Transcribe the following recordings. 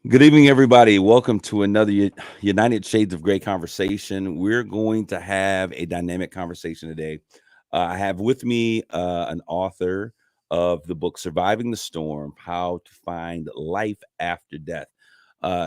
Good evening, everybody. Welcome to another United Shades of Gray conversation. We're going to have a dynamic conversation today. I have with me an author of the book Surviving the Storm: How to Find Life After Death.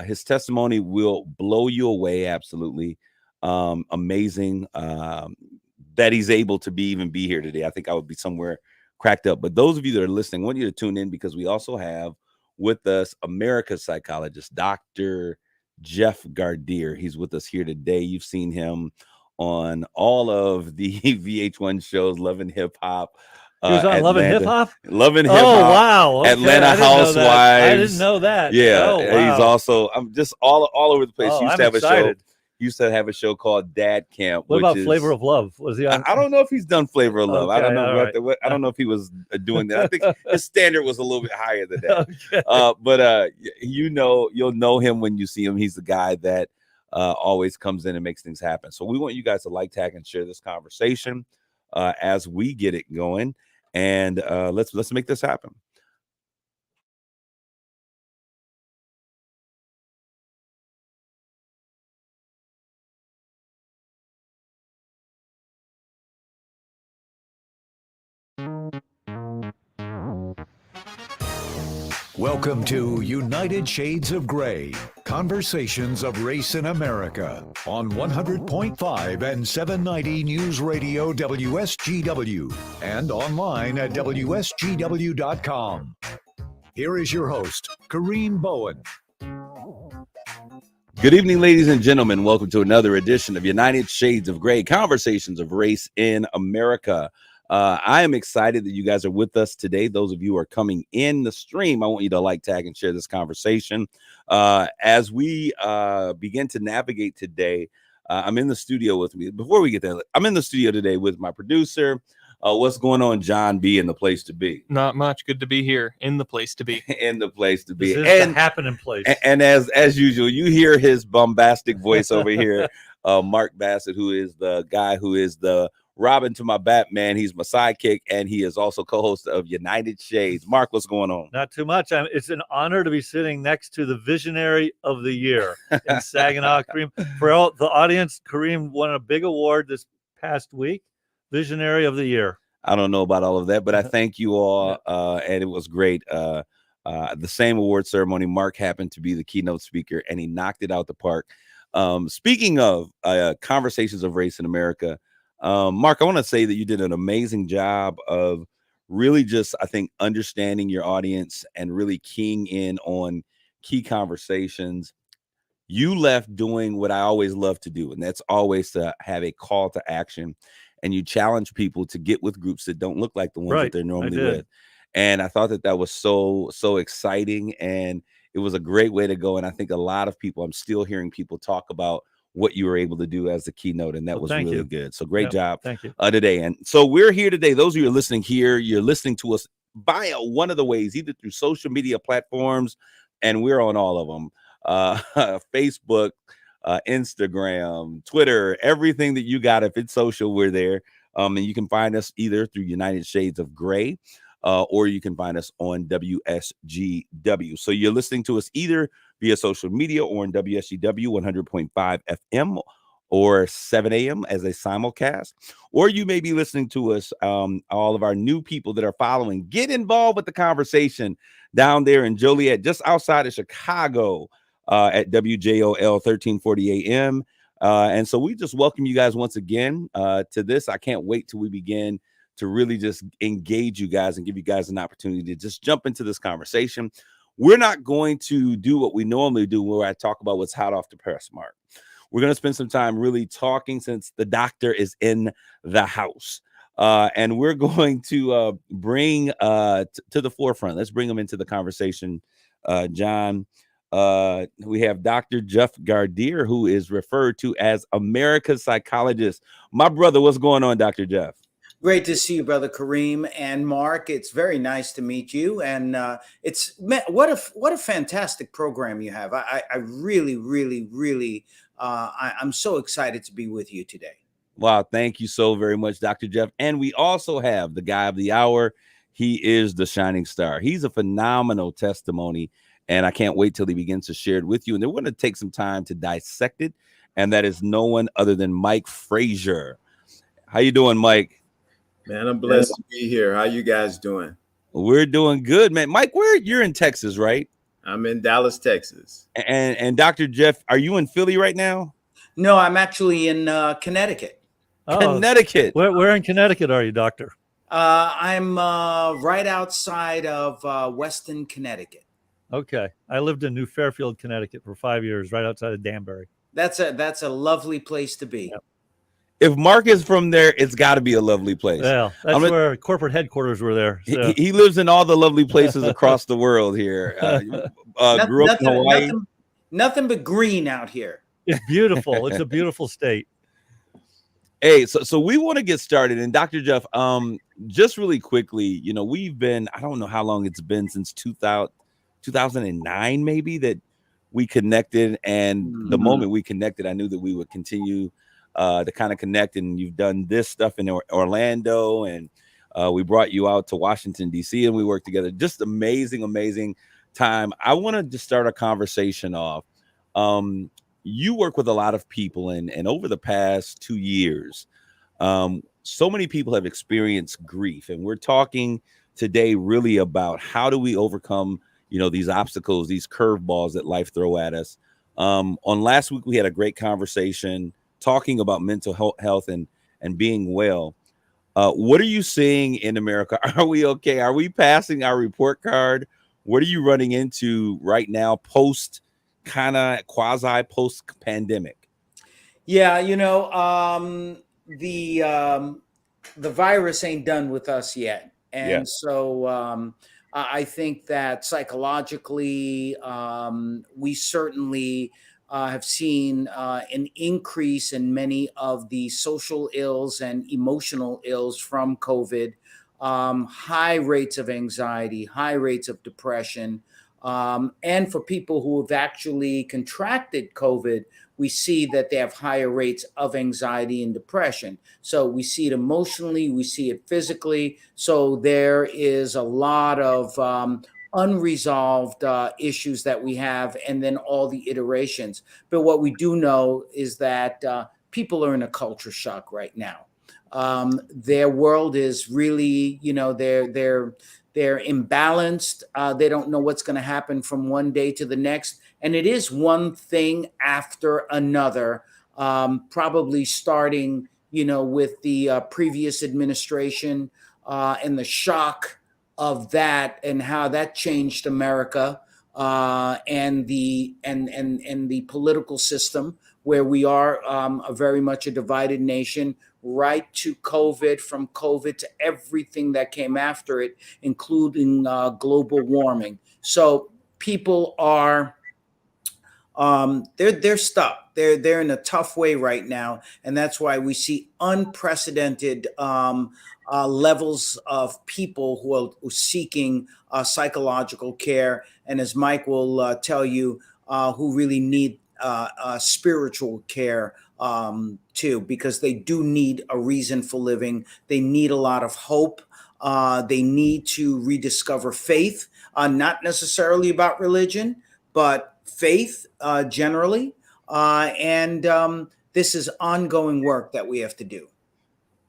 His testimony will blow you away. Absolutely amazing that he's able to even be here today. I think I would be somewhere cracked up. But those of you that are listening, I want you to tune in because we also have with us America's psychologist, Dr. Jeff Gardere. He's with us here today. You've seen him on all of the VH1 shows, Love and Hip Hop, He was on Love and Hip Atlanta, Hop? Love and Hip Oh, Hop, wow. Okay. Atlanta I didn't know that. I didn't Housewives. know that. Yeah, Oh, he's wow. also I'm just all over the place. Oh, He used I'm to have a show. excited. He used to have a show called Dad Camp, What which about Flavor is of Love? Was he on? I don't know if he's done Flavor of Love. I don't Okay, know all right. I don't know if he was doing that. I think his standard was a little bit higher than that. Okay. But you'll know him when you see him. He's the guy that always comes in and makes things happen. So we want you guys to like, tag, and share this conversation as we get it going, and let's make this happen. Welcome to United Shades of Gray, Conversations of Race in America on 100.5 and 790 News Radio WSGW and online at WSGW.com. Here is your host, Kareem Bowen. Good evening, ladies and gentlemen. Welcome to another edition of United Shades of Gray, Conversations of Race in America. I am excited that you guys are with us today. Those of you who are coming in the stream, I want you to like, tag, and share this conversation. As we begin to navigate today, I'm in the studio with me. Before we get there, I'm in the studio today with my producer. What's going on, John B, in the place to be? Not much. Good to be here in the place to be. In the place to be. This is the happening place. And as usual, you hear his bombastic voice over here, Mark Bassett, who is the guy who is the Robin to my Batman. He's my sidekick, and he is also co-host of United Shades. Mark, what's going on? Not too much. It's an honor to be sitting next to the visionary of the year in Saginaw, Kareem. For all the audience, Kareem won a big award this past week, Visionary of the Year. I don't know about all of that, but I thank you all, and it was great. The same award ceremony, Mark happened to be the keynote speaker, and he knocked it out the park. Speaking of Conversations of Race in America, Mark, I want to say that you did an amazing job of really just, I think, understanding your audience and really keying in on key conversations. You left doing what I always love to do, and that's always to have a call to action, and you challenge people to get with groups that don't look like the ones that they're normally with. And I thought that was so exciting, and it was a great way to go. And I think a lot of people, I'm still hearing people talk about what you were able to do as the keynote, and that was really good. So great job today. And so we're here today. Those of you who are listening here, you're listening to us via one of the ways, either through social media platforms, and we're on all of them, Facebook, Instagram, Twitter, everything that you got. If it's social, we're there. And you can find us either through United Shades of Gray, or you can find us on WSGW. So you're listening to us either via social media or on WSGW 100.5 FM or 7 a.m. as a simulcast. Or you may be listening to us, all of our new people that are following. Get involved with the conversation down there in Joliet, just outside of Chicago, at WJOL 1340 AM. And so we just welcome you guys once again to this. I can't wait till we begin to really just engage you guys and give you guys an opportunity to just jump into this conversation. We're not going to do what we normally do where I talk about what's hot off the press, Mark. We're going to spend some time really talking since the doctor is in the house. And we're going to bring to the forefront. Let's bring them into the conversation, John. We have Dr. Jeff Gardere, who is referred to as America's psychologist. My brother, what's going on, Dr. Jeff? Great to see you, Brother Kareem and Mark. It's very nice to meet you, and it's what a fantastic program you have. I really, really, really, I'm so excited to be with you today. Wow, thank you so very much, Dr. Jeff. And we also have the guy of the hour. He is the shining star. He's a phenomenal testimony, and I can't wait till he begins to share it with you. And then we're going to take some time to dissect it, and that is no one other than Mike Frazier. How you doing, Mike? Man, I'm blessed to be here. How you guys doing? We're doing good, man. Mike, you're in Texas, right? I'm in Dallas, Texas. And Dr. Jeff, are you in Philly right now? No, I'm actually in Connecticut. Connecticut. Where in Connecticut are you, Doctor? I'm right outside of Weston, Connecticut. Okay. I lived in New Fairfield, Connecticut for 5 years, right outside of Danbury. That's a lovely place to be. Yep. If Mark is from there, it's got to be a lovely place. Well, that's where corporate headquarters were there. So. He lives in all the lovely places across the world here. Grew up in Hawaii. Nothing but green out here. It's beautiful. It's a beautiful state. Hey, so we want to get started. And Dr. Jeff, just really quickly, we've been, I don't know how long it's been, since 2009, maybe, that we connected. And the moment we connected, I knew that we would continue to kind of connect. And you've done this stuff in Orlando, and we brought you out to Washington, D.C., and we worked together. Just amazing time. I wanted to start a conversation off. You work with a lot of people, and over the past 2 years, so many people have experienced grief. And we're talking today really about how do we overcome, these obstacles, these curveballs that life throw at us. On last week, we had a great conversation talking about mental health and being well. What are you seeing in America? Are we okay? Are we passing our report card? What are you running into right now, post pandemic? Yeah, the virus ain't done with us yet. And so I think that psychologically, we certainly have seen an increase in many of the social ills and emotional ills from COVID, high rates of anxiety, high rates of depression. And for people who have actually contracted COVID, we see that they have higher rates of anxiety and depression. So we see it emotionally, we see it physically. So there is a lot of unresolved issues that we have, and then all the iterations. But what we do know is that people are in a culture shock right now. Their world is really, they're imbalanced. They don't know what's going to happen from one day to the next. And it is one thing after another, probably starting, with the previous administration and the shock of that and how that changed America and the political system, where we are very much a divided nation, right to COVID, from COVID to everything that came after it, including global warming. So people are they're stuck. They're in a tough way right now, and that's why we see unprecedented levels of people who are seeking psychological care, and as Mike will tell you, who really need spiritual care too, because they do need a reason for living. They need a lot of hope. They need to rediscover faith, not necessarily about religion, but faith generally. And this is ongoing work that we have to do.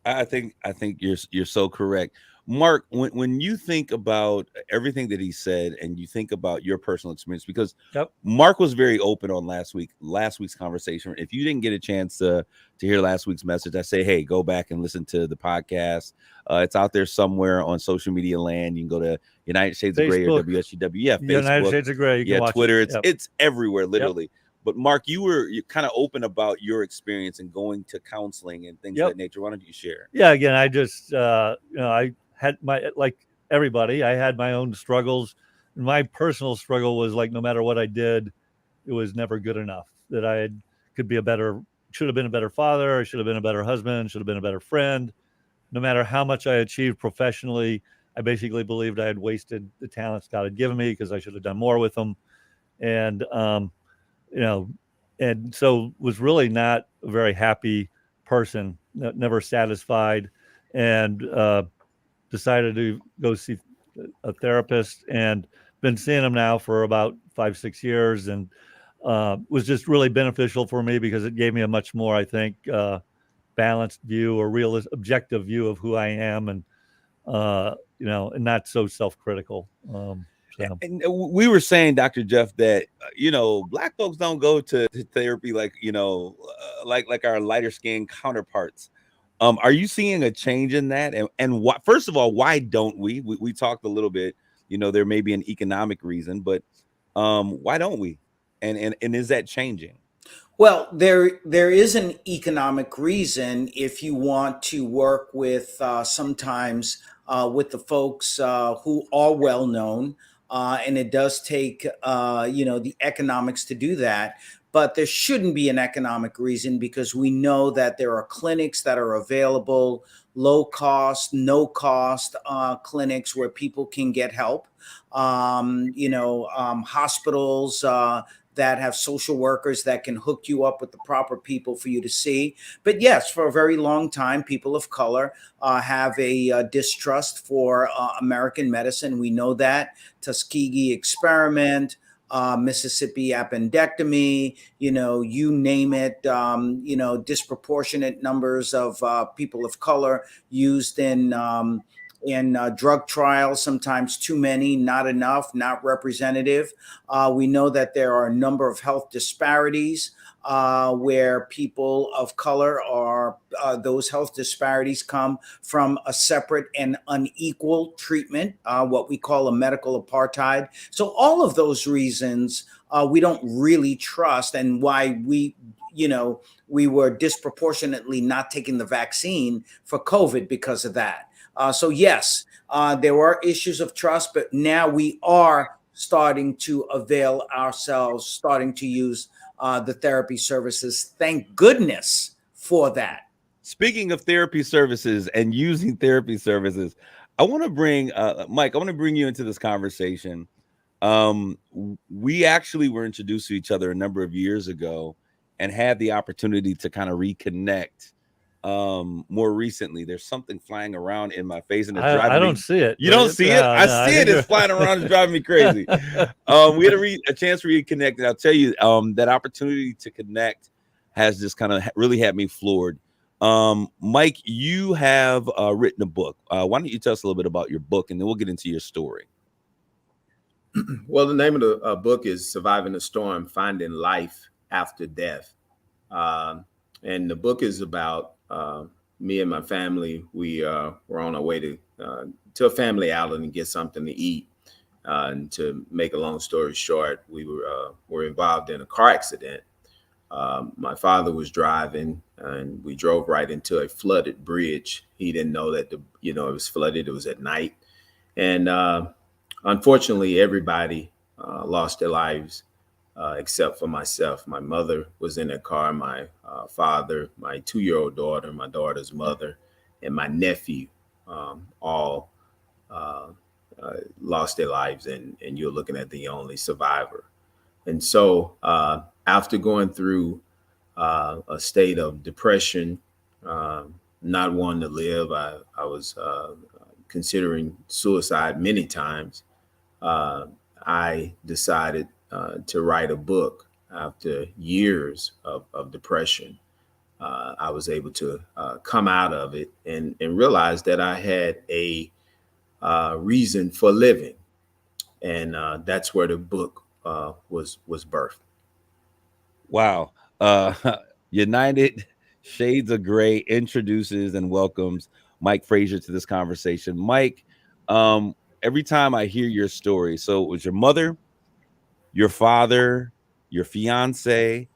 I think you're so correct. Mark, when you think about everything that he said, and you think about your personal experience, because Mark was very open on last week's conversation. If you didn't get a chance to hear last week's message, I say, hey, go back and listen to the podcast. It's out there somewhere on social media land. You can go to United Shades of Gray or WSGW. Yeah, Facebook, United Shades of Gray. You can watch Twitter. it. It's everywhere, literally. But Mark, you're kind of open about your experience and going to counseling and things of that nature. Why don't you share? Yeah, again, I just I had like everybody, I had my own struggles. My personal struggle was like, no matter what I did, it was never good enough. That I should have been a better father, I should have been a better husband, should have been a better friend. No matter how much I achieved professionally, I basically believed I had wasted the talents God had given me, because I should have done more with them. And and so was really not a very happy person, never satisfied, and decided to go see a therapist. And been seeing him now for about 5-6 years, and was just really beneficial for me because it gave me a much more, I think, balanced view or realist, objective view of who I am, and and not so self-critical. So. And we were saying, Dr. Jeff, that Black folks don't go to therapy like like our lighter skinned counterparts. Are you seeing a change in that? And what, first of all, why don't we? We talked a little bit. There may be an economic reason, but why don't we? And is that changing? Well, there is an economic reason if you want to work with sometimes with the folks who are well known, and it does take the economics to do that. But there shouldn't be an economic reason because we know that there are clinics that are available, low cost, no cost clinics where people can get help. Hospitals that have social workers that can hook you up with the proper people for you to see. But yes, for a very long time, people of color have a distrust for American medicine. We know that. Tuskegee experiment, Mississippi appendectomy, you name it, disproportionate numbers of people of color used in drug trials, sometimes too many, not enough, not representative. We know that there are a number of health disparities where people of color are, those health disparities come from a separate and unequal treatment, what we call a medical apartheid. So all of those reasons we don't really trust, and why we were disproportionately not taking the vaccine for COVID because of that. So yes, there were issues of trust, but now we are starting to avail ourselves, starting to use the therapy services. Thank goodness for that. Speaking of therapy services and using therapy services, I want to bring Mike. I want to bring you into this conversation. We actually were introduced to each other a number of years ago, and had the opportunity to kind of reconnect. More recently, there's something flying around in my face, and it's driving I don't me. see it. You don't see it? I see it. It's flying around. It's driving me crazy. We had a chance to reconnect, and I'll tell you, that opportunity to connect has just kind of really had me floored. Mike, you have written a book. Why don't you tell us a little bit about your book, and then we'll get into your story. Well, the name of the book is Surviving the Storm, Finding Life After Death. And the book is about me and my family. We were on our way to a family outing and get something to eat. And to make a long story short, we were involved in a car accident. My father was driving, and we drove right into a flooded bridge. He didn't know that it was flooded. It was at night, and unfortunately, everybody lost their lives. Except for myself. My mother was in the car, my father, my 2-year-old daughter, my daughter's mother, and my nephew all lost their lives, and you're looking at the only survivor. And so after going through a state of depression, not wanting to live, I was considering suicide many times. I decided to write a book. After years of depression, I was able to come out of it and realize that I had a reason for living, and that's where the book was birthed. Wow. United Shades of Gray introduces and welcomes Mike Frazier to this conversation. Mike, every time I hear your story, so it was your mother, your father, your fiance,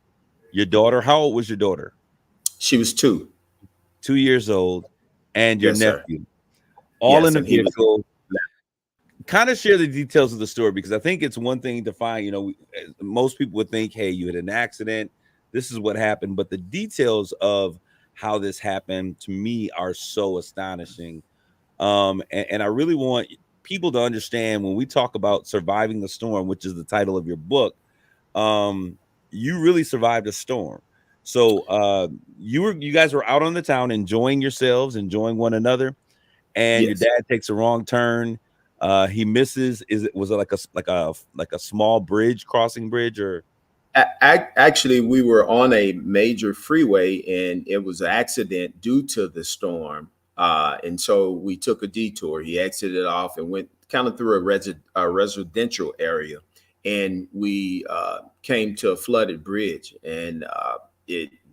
your daughter. How old was your daughter? She was 2 years old, and your Yes, nephew, sir. all Yes, in the and he was- vehicle. Kind of share the details of the story, because I think it's one thing to find, most people would think, hey, you had an accident, this is what happened, but the details of how this happened to me are so astonishing. And I really want people to understand, when we talk about surviving the storm, which is the title of your book, you really survived a storm. So you guys were out on the town enjoying yourselves, enjoying one another, and Yes. your dad takes a wrong turn. He misses. Was it like a small bridge, crossing bridge, or? Actually, we were on a major freeway and it was an accident due to the storm. And so we took a detour. He exited off and went kind of through a residential area. And we came to a flooded bridge. And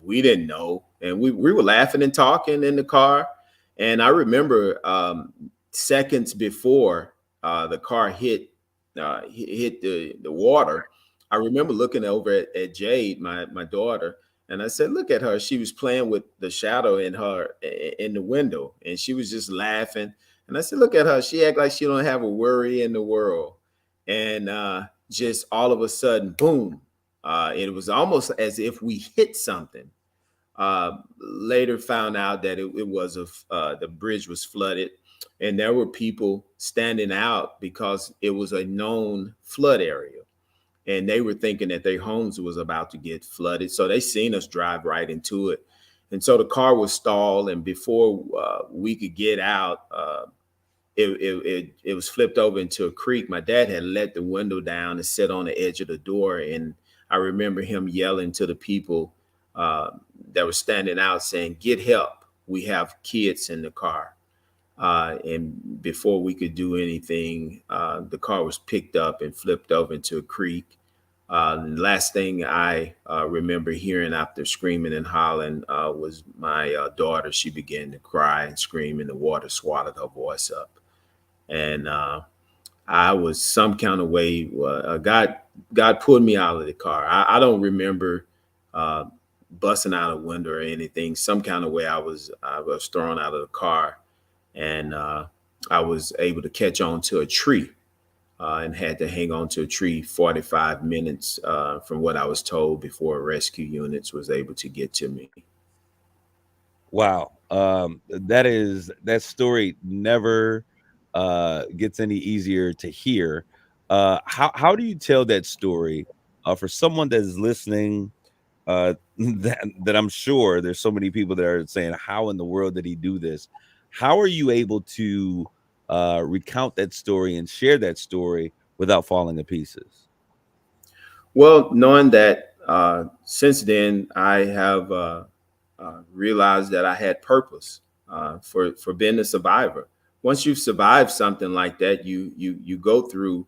we didn't know. And we were laughing and talking in the car. And I remember seconds before the car hit the water, I remember looking over at Jade, my daughter, and I said, "Look at her. She was playing with the shadow in the window, and she was just laughing." And I said, "Look at her. She act like she don't have a worry in the world." And just all of a sudden, boom! It was almost as if we hit something. Later found out that it was the bridge was flooded, and there were people standing out because it was a known flood area. And they were thinking that their homes was about to get flooded. So they seen us drive right into it. And so the car was stalled. And before we could get out, it was flipped over into a creek. My dad had let the window down and sat on the edge of the door. And I remember him yelling to the people that were standing out saying, "Get help. We have kids in the car." And before we could do anything, the car was picked up and flipped over into a creek. The last thing I remember hearing after screaming and hollering was my daughter. She began to cry and scream, and the water swallowed her voice up. And I was some kind of way. God pulled me out of the car. I don't remember busting out a window or anything. Some kind of way I was thrown out of the car, and I was able to catch on to a tree. And had to hang on to a tree 45 minutes from what I was told before rescue units was able to get to me. Wow. That story never gets any easier to hear. How do you tell that story for someone that is listening? That I'm sure there's so many people that are saying, "How in the world did he do this?" How are you able to recount that story and share that story without falling to pieces? Well, knowing that since then I have realized that I had purpose for being a survivor. Once you've survived something like that, you go through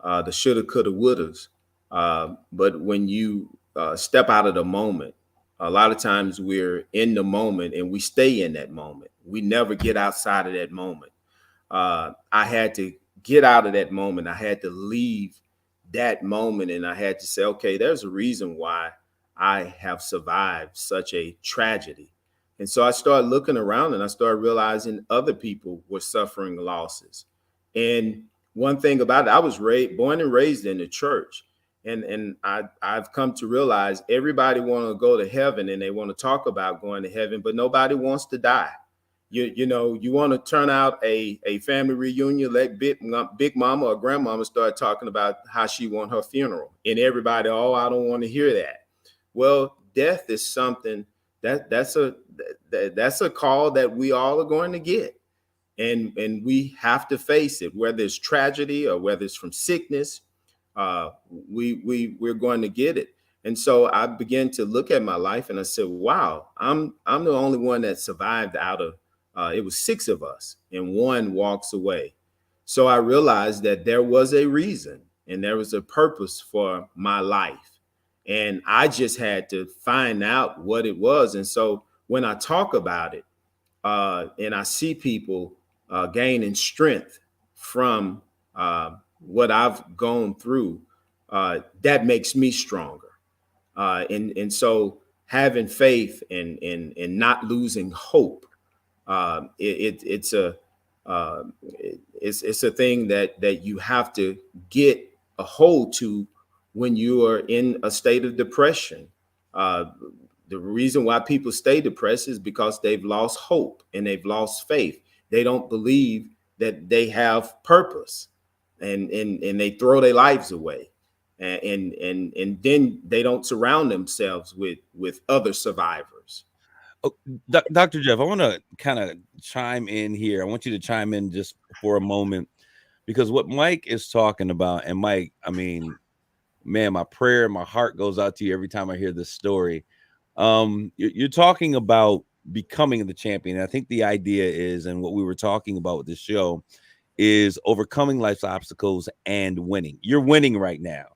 the shoulda, coulda, wouldas. But when you step out of the moment, a lot of times we're in the moment and we stay in that moment. We never get outside of that moment. I had to get out of that moment. I had to leave that moment, and I had to say, okay, there's a reason why I have survived such a tragedy. And so I started looking around and I started realizing other people were suffering losses. And one thing about it, I was born and raised in the church. And I've come to realize everybody want to go to heaven and they want to talk about going to heaven, but nobody wants to die. You know, you want to turn out a family reunion, let big mama or grandmama start talking about how she want her funeral, and everybody, oh, I don't want to hear that. Well, death is something that's a call that we all are going to get, and we have to face it, whether it's tragedy or whether it's from sickness. We're going to get it. And so I began to look at my life and I said, wow, I'm the only one that survived out of it was 6 of us and 1 walks away. So I realized that there was a reason and there was a purpose for my life. And I just had to find out what it was. And so when I talk about it and I see people gaining strength from what I've gone through, that makes me stronger. And so having faith and not losing hope, it's a thing that you have to get a hold to when you are in a state of depression. The reason why people stay depressed is because they've lost hope and they've lost faith. They don't believe that they have purpose, and they throw their lives away, and then they don't surround themselves with other survivors. Oh, Dr. Jeff, I want to kind of chime in here. I want you to chime in just for a moment, because what Mike is talking about, and Mike, I mean, man, my prayer, my heart goes out to you every time I hear this story. You're talking about becoming the champion. And I think the idea is, and what we were talking about with this show, is overcoming life's obstacles and winning. You're winning right now,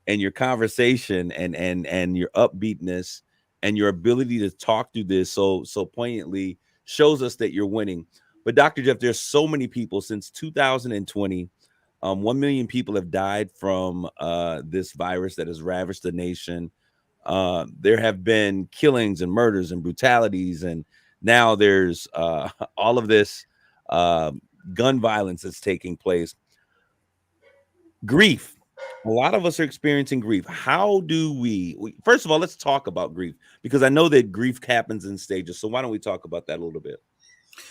and your conversation and your upbeatness and your ability to talk through this so poignantly shows us that you're winning. But Dr. Jeff, there's so many people since 2020. 1 million people have died from this virus that has ravaged the nation. There have been killings and murders and brutalities, and now there's all of this gun violence that's taking place. Grief. A lot of us are experiencing grief. How do first of all, let's talk about grief, because I know that grief happens in stages. So why don't we talk about that a little bit?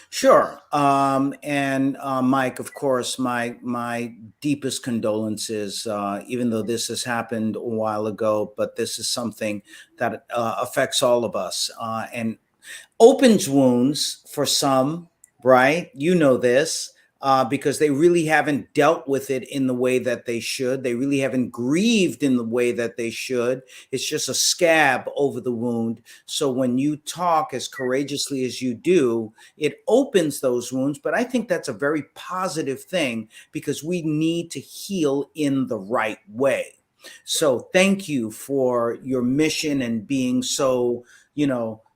Sure. And Mike, of course, my deepest condolences, even though this has happened a while ago, but this is something that affects all of us and opens wounds for some, right? You know this. Because they really haven't dealt with it in the way that they should. They really haven't grieved in the way that they should. It's just a scab over the wound. So when you talk as courageously as you do, it opens those wounds. But I think that's a very positive thing, because we need to heal in the right way. So thank you for your mission and being so,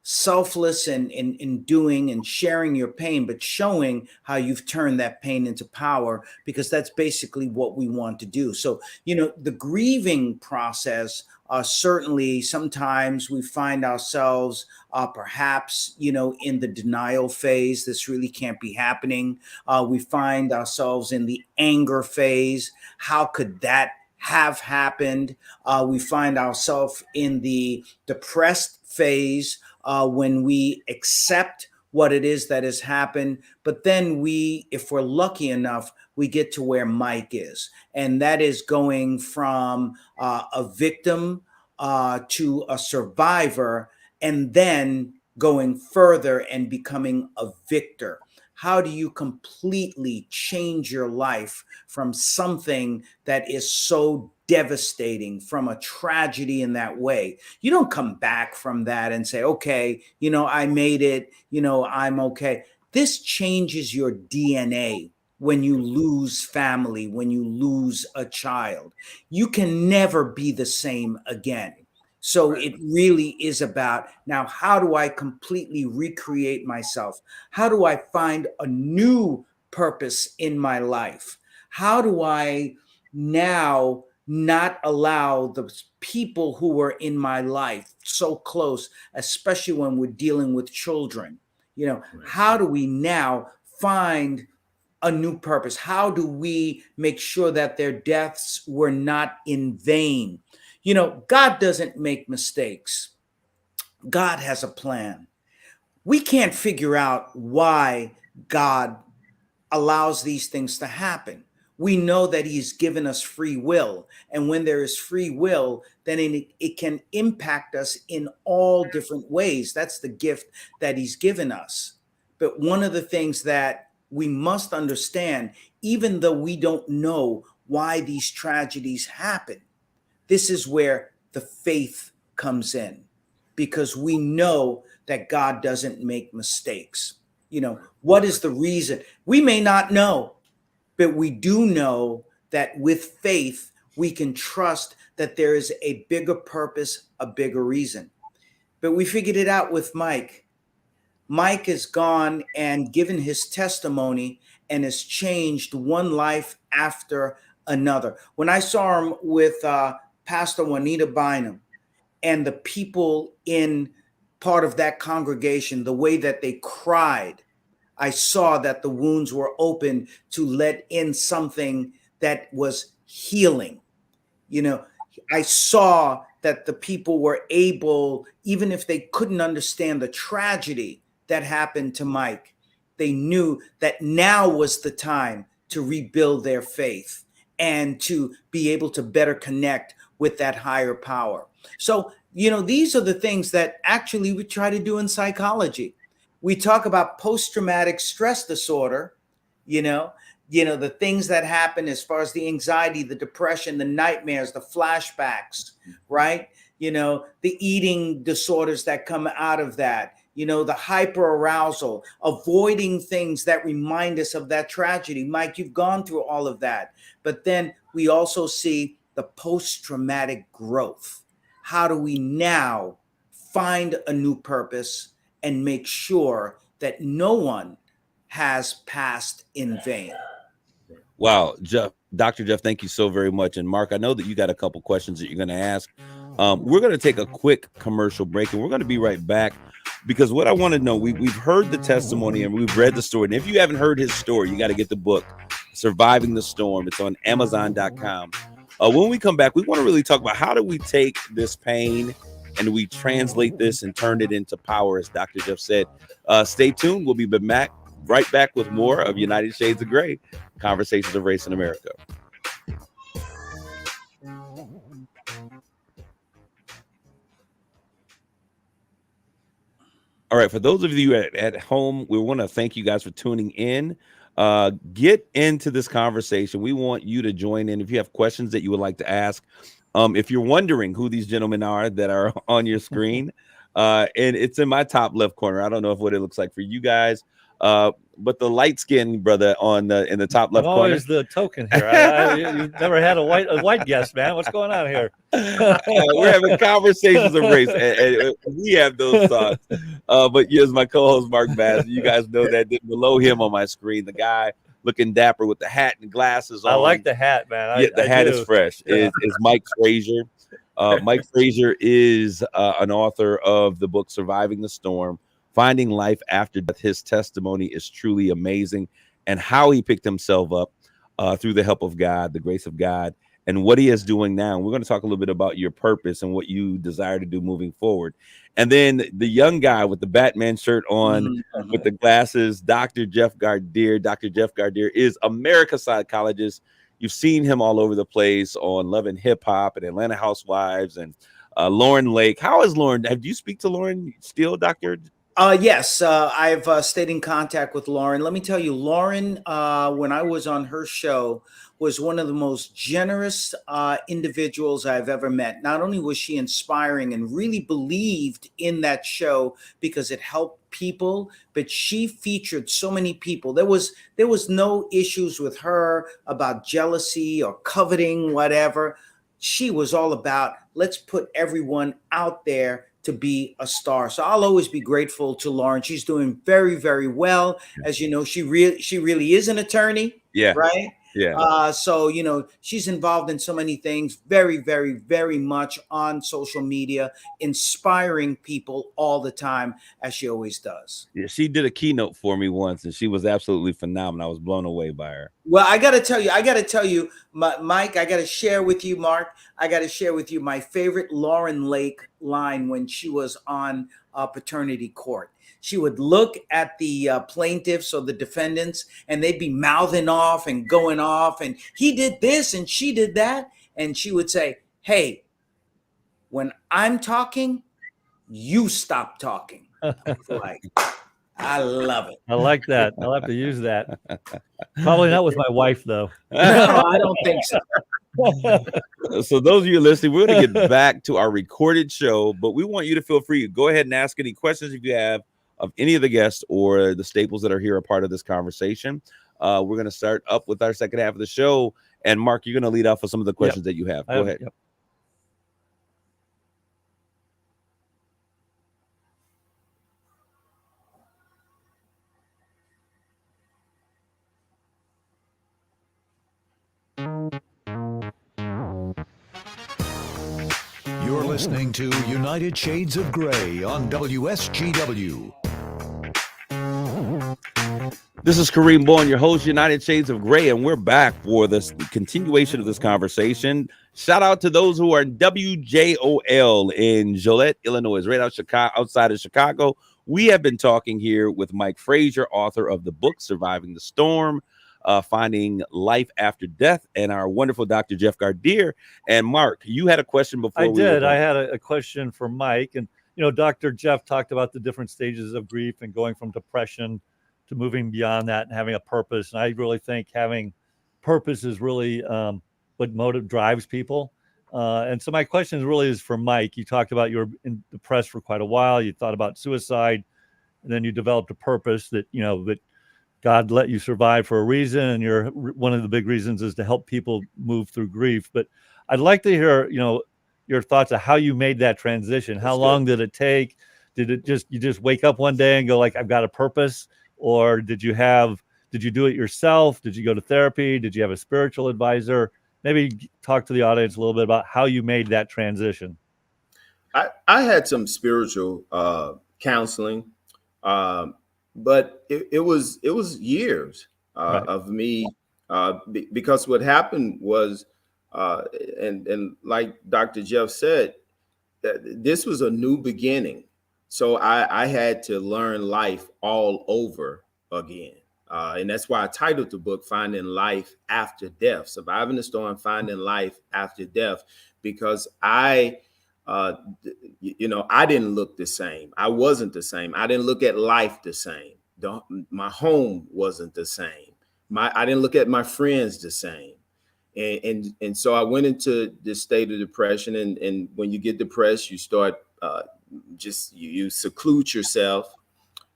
selfless in doing and sharing your pain, but showing how you've turned that pain into power, because that's basically what we want to do. So, the grieving process, certainly sometimes we find ourselves perhaps, in the denial phase. This really can't be happening. We find ourselves in the anger phase. How could that have happened? We find ourselves in the depressed phase, when we accept what it is that has happened. But then if we're lucky enough, we get to where Mike is. And that is going from a victim to a survivor, and then going further and becoming a victor. How do you completely change your life from something that is so devastating, from a tragedy in that way? You don't come back from that and say, okay, I made it, I'm okay. This changes your DNA. When you lose family, when you lose a child, you can never be the same again. So it really is about, now, how do I completely recreate myself? How do I find a new purpose in my life? How do I now not allow the people who were in my life so close, especially when we're dealing with children? How do we now find a new purpose? How do we make sure that their deaths were not in vain? God doesn't make mistakes. God has a plan. We can't figure out why God allows these things to happen. We know that he's given us free will. And when there is free will, then it can impact us in all different ways. That's the gift that he's given us. But one of the things that we must understand, even though we don't know why these tragedies happen, this is where the faith comes in, because we know that God doesn't make mistakes. What is the reason? We may not know, but we do know that with faith, we can trust that there is a bigger purpose, a bigger reason. But we figured it out with Mike. Mike has gone and given his testimony and has changed one life after another. When I saw him with Pastor Juanita Bynum and the people in part of that congregation, the way that they cried, I saw that the wounds were open to let in something that was healing. I saw that the people were able, even if they couldn't understand the tragedy that happened to Mike, they knew that now was the time to rebuild their faith and to be able to better connect with that higher power. So, these are the things that actually we try to do in psychology. We talk about post-traumatic stress disorder, the things that happen as far as the anxiety, the depression, the nightmares, the flashbacks, right? The eating disorders that come out of that, the hyper arousal, avoiding things that remind us of that tragedy. Mike, you've gone through all of that. But then we also see the post-traumatic growth. How do we now find a new purpose and make sure that no one has passed in vain? Wow, Dr. Jeff, thank you so very much. And Mark, I know that you got a couple questions that you're going to ask. We're going to take a quick commercial break, and we're going to be right back, because what I want to know, we've heard the testimony and we've read the story. And if you haven't heard his story, you got to get the book, Surviving the Storm. It's on Amazon.com. When we come back, we want to really talk about how do we take this pain and we translate this and turn it into power, as Dr. Jeff said. Stay tuned. We'll be right back with more of United Shades of Gray, Conversations of Race in America. All right, for those of you at home, we want to thank you guys for tuning in. Get into this conversation. We want you to join in. If you have questions that you would like to ask, if you're wondering who these gentlemen are that are on your screen, and it's in my top left corner. I don't know what it looks like for you guys, but the light-skinned brother in the top left corner. Always the token here. You've never had a white guest, man. What's going on here? We're having conversations of race, and we have those thoughts. But yes, my co-host Mark Bass. You guys know that below him on my screen, the guy looking dapper with the hat and glasses on. I like the hat, man. The hat is fresh. Is Mike Frazier. Mike Frazier is an author of the book Surviving the Storm, Finding Life After Death. His testimony is truly amazing, and how he picked himself up through the help of God, the grace of God, and what he is doing now. And we're going to talk a little bit about your purpose and what you desire to do moving forward. And then the young guy with the Batman shirt on, with the glasses, Dr. Jeff Gardere. Dr. Jeff Gardere is America's psychologist. You've seen him all over the place on Love and Hip Hop and Atlanta Housewives and Lauren Lake. How is Lauren? Do you speak to Lauren still, Dr.? Yes, I've stayed in contact with Lauren. Let me tell you, Lauren, when I was on her show, was one of the most generous individuals I've ever met. Not only was she inspiring and really believed in that show because it helped people, but she featured so many people. There was no issues with her about jealousy or coveting, whatever. She was all about, let's put everyone out there to be a star. So I'll always be grateful to Lauren. She's doing very, very well. As you know, she really is an attorney. Yeah. Right. Yeah. So, she's involved in so many things, very, very, very much on social media, inspiring people all the time, as she always does. Yeah, she did a keynote for me once, and she was absolutely phenomenal. I was blown away by her. Well, I got to tell you, Mike, I got to share with you, Mark, I got to share with you my favorite Lauren Lake line when she was on paternity court. She would look at the plaintiffs or the defendants, and they'd be mouthing off and going off, and he did this and she did that. And she would say, hey, when I'm talking, you stop talking. Like, I love it. I like that. I'll have to use that. Probably not with my wife, though. No, I don't think so. So those of you listening, we're going to get back to our recorded show, but we want you to feel free to go ahead and ask any questions if you have of any of the guests or the staples that are here a part of this conversation. We're going to start up with our second half of the show. And Mark, you're going to lead off with some of the questions that you have. Go ahead. Yep. You're listening to United Shades of Gray on WSGW. This is Kareem Bowen, your host, United Shades of Gray, and we're back for this continuation of this conversation. Shout out to those who are in WJOL in Joliet, Illinois, right outside of Chicago. We have been talking here with Mike Frazier, author of the book Surviving the Storm, Finding Life After Death, and our wonderful Dr. Jeff Gardere. And Mark, you had a question before. I had a question for Mike, and Dr. Jeff talked about the different stages of grief and going from depression to moving beyond that and having a purpose. And I really think having purpose is really what drives people. And so my question really is for Mike. You talked about you were depressed for quite a while. You thought about suicide, and then you developed a purpose that, you know, that God let you survive for a reason. And one of the big reasons is to help people move through grief. But I'd like to hear, you know, your thoughts of how you made that transition. How long did it take? Did you just wake up one day and go like, I've got a purpose? Or did you do it yourself? Did you go to therapy? Did you have a spiritual advisor? Maybe talk to the audience a little bit about how you made that transition. I had some spiritual counseling, but it was years Right. of me because what happened was, and like Dr. Jeff said, this was a new beginning. So I had to learn life all over again. And that's why I titled the book Finding Life After Death, Surviving the Storm, Finding Life After Death, because I didn't look the same. I wasn't the same. I didn't look at life the same. My home wasn't the same. I didn't look at my friends the same. And so I went into this state of depression. And when you get depressed, you start you seclude yourself.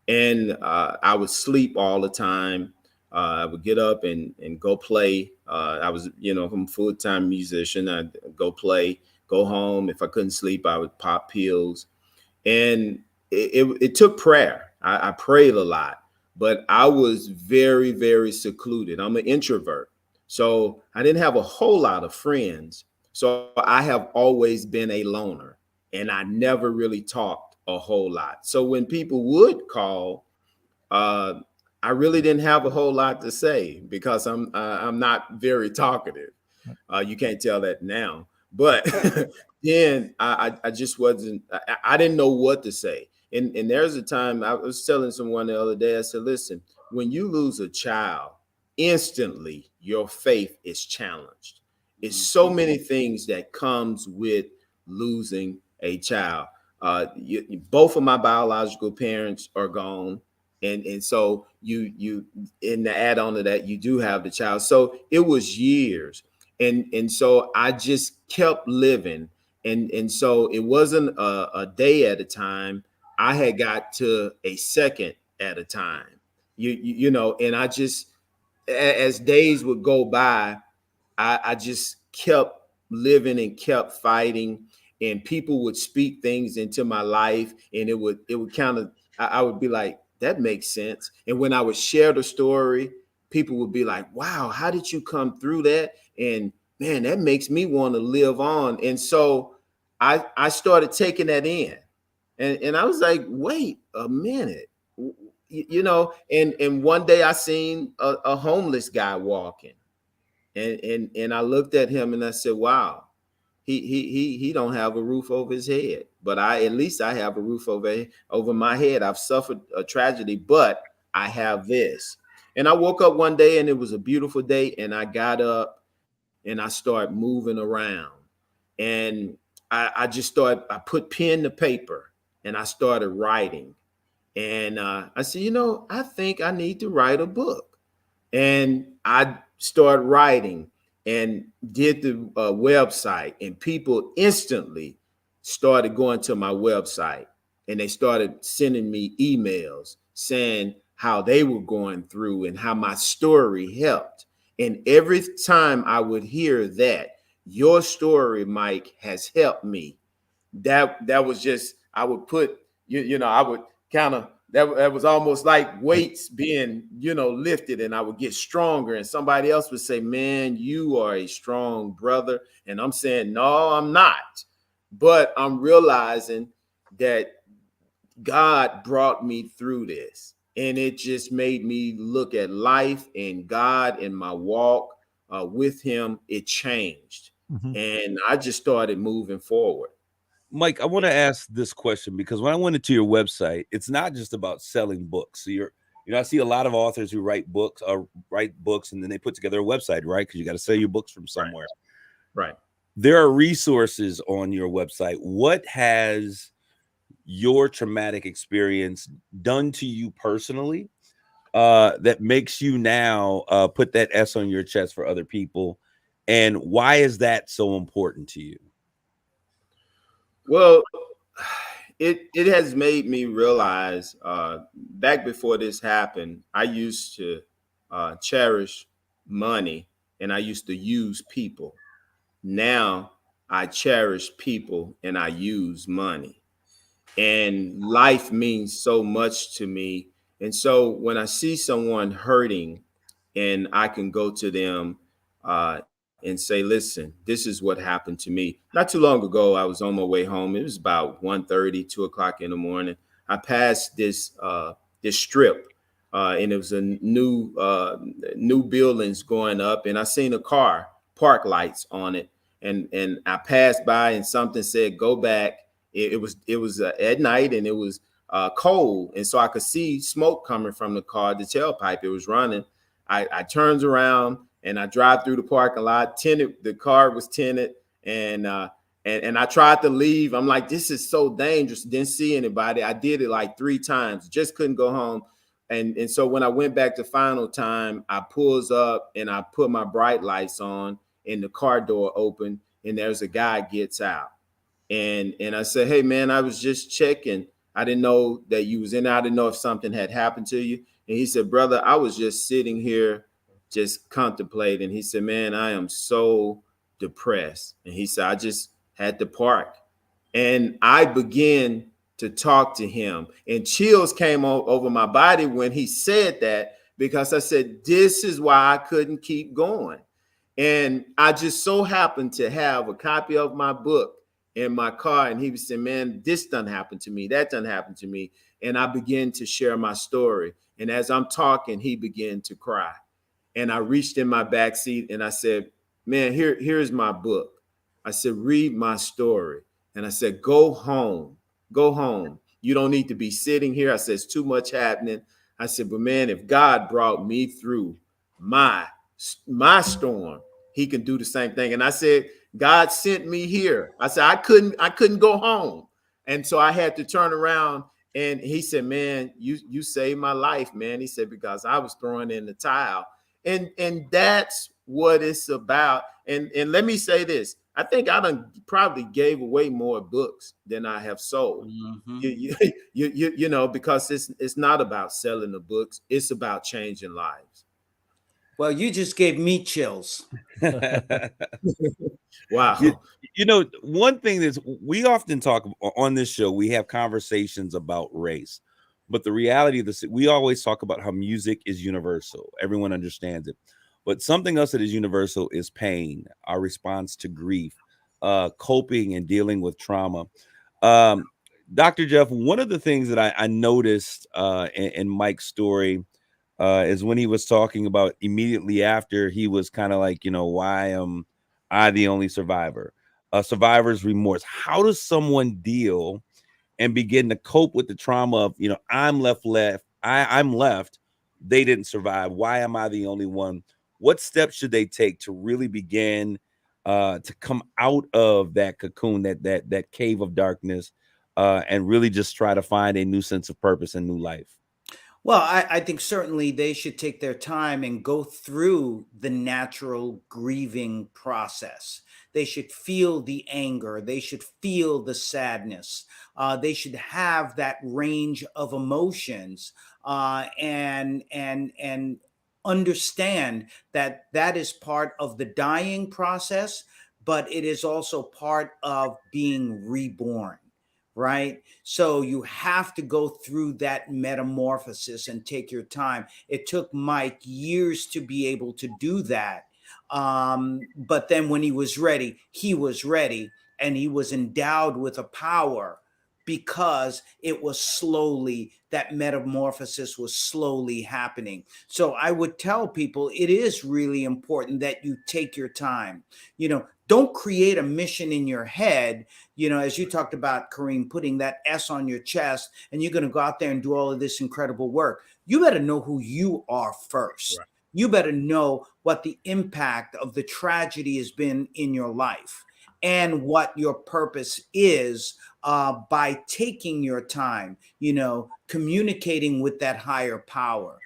And I would sleep all the time. I would get up and go play. I was, I'm a full-time musician. I'd go play, go home. If I couldn't sleep, I would pop pills. And it took prayer. I prayed a lot, but I was very, very secluded. I'm an introvert. So I didn't have a whole lot of friends. So I have always been a loner, and I never really talked a whole lot. So when people would call, I really didn't have a whole lot to say because I'm not very talkative. You can't tell that now, but then I just wasn't. I didn't know what to say. And there's a time I was telling someone the other day. I said, "Listen, when you lose a child, instantly your faith is challenged. It's so many things that comes with losing a child. Both of my biological parents are gone. And so you in the add on to that, you do have the child. So it was years. And so I just kept living. And so it wasn't a day at a time. I had got to a second at a time, and I just, as days would go by, I just kept living and kept fighting, and people would speak things into my life, and it would kind of, I would be like, that makes sense. And when I would share the story, people would be like, wow, how did you come through that? And man, that makes me want to live on. And so I started taking that in, and I was like, wait a minute, and one day I seen a homeless guy walking. And I looked at him and I said, wow, he don't have a roof over his head, but at least I have a roof over my head. I've suffered a tragedy, but I have this. And I woke up one day and it was a beautiful day, and I got up and I started moving around, and I put pen to paper and I started writing. And I said, I think I need to write a book. And I started writing and did the website, and people instantly started going to my website, and they started sending me emails saying how they were going through and how my story helped. And every time I would hear that, your story, Mike, has helped me, that was just, I would put, I would kind of, that was almost like weights being, lifted, and I would get stronger. And somebody else would say, man, you are a strong brother. And I'm saying, no, I'm not. But I'm realizing that God brought me through this. And it just made me look at life and God and my walk with him. It changed. Mm-hmm. And I just started moving forward. Mike, I want to ask this question because when I went into your website, it's not just about selling books. So I see a lot of authors who write books and then they put together a website, right? Because you got to sell your books from somewhere. Right. There are resources on your website. What has your traumatic experience done to you personally? that makes you now put that S on your chest for other people, and why is that so important to you? Well, it has made me realize back before this happened, I used to cherish money and I used to use people. Now I cherish people and I use money. And life means so much to me. And so when I see someone hurting and I can go to them and say, listen, this is what happened to me. Not too long ago, I was on my way home. It was about 1:30, 2 o'clock in the morning. I passed this strip and it was a new buildings going up, and I seen a car, park lights on it. And I passed by and something said, go back. It was at night, and it was cold, and so I could see smoke coming from the car, the tailpipe. It was running. I turns around and I drive through the parking lot. Tinted, the car was tinted, and I tried to leave. I'm like, this is so dangerous. Didn't see anybody. I did it like 3 times. Just couldn't go home. And so when I went back the final time, I pulls up and I put my bright lights on, and the car door open, and there's a guy gets out. And I said, hey man, I was just checking. I didn't know that you was in there. I didn't know if something had happened to you. And he said, brother, I was just sitting here just contemplating. He said, man, I am so depressed. And he said, I just had to park. And I began to talk to him, and chills came over my body when he said that, because I said, this is why I couldn't keep going. And I just so happened to have a copy of my book in my car. And he was saying, man, this done happened to me. That done happened to me. And I began to share my story. And as I'm talking, he began to cry. And I reached in my back seat and I said, man, here's my book. I said, read my story. And I said, go home. Go home. You don't need to be sitting here. I said, it's too much happening. I said, but man, if God brought me through my storm, he can do the same thing. And I said, God sent me here. I said, I couldn't go home. And so I had to turn around, and he said, man, you saved my life, man. He said, because I was throwing in the towel. And that's what it's about. And let me say this. I think I done probably gave away more books than I have sold. Mm-hmm. You know, because it's not about selling the books. It's about changing lives. Well, you just gave me chills. Wow. You know, one thing is, we often talk on this show, we have conversations about race, but the reality of this, we always talk about how music is universal. Everyone understands it. But something else that is universal is pain, our response to grief, coping and dealing with trauma. Dr. Jeff, one of the things that I noticed in Mike's story is when he was talking about immediately after, he was kind of like, you know, why am I the only survivor? Survivor's remorse. How does someone deal and begin to cope with the trauma of, you know, I'm left. I'm left. They didn't survive. Why am I the only one? What steps should they take to really begin to come out of that cocoon, that cave of darkness, and really just try to find a new sense of purpose and new life? Well, I think certainly they should take their time and go through the natural grieving process. They should feel the anger. They should feel the sadness. They should have that range of emotions, and understand that that is part of the dying process, but it is also part of being reborn. Right. So you have to go through that metamorphosis and take your time. It took Mike years to be able to do that. But then when he was ready, and he was endowed with a power, because it was slowly, that metamorphosis was slowly happening. So I would tell people it is really important that you take your time. You know, don't create a mission in your head, you know, as you talked about, Kareem, putting that S on your chest, and you're going to go out there and do all of this incredible work. You better know who you are first. Right. You better know what the impact of the tragedy has been in your life and what your purpose is, by taking your time, you know, communicating with that higher power.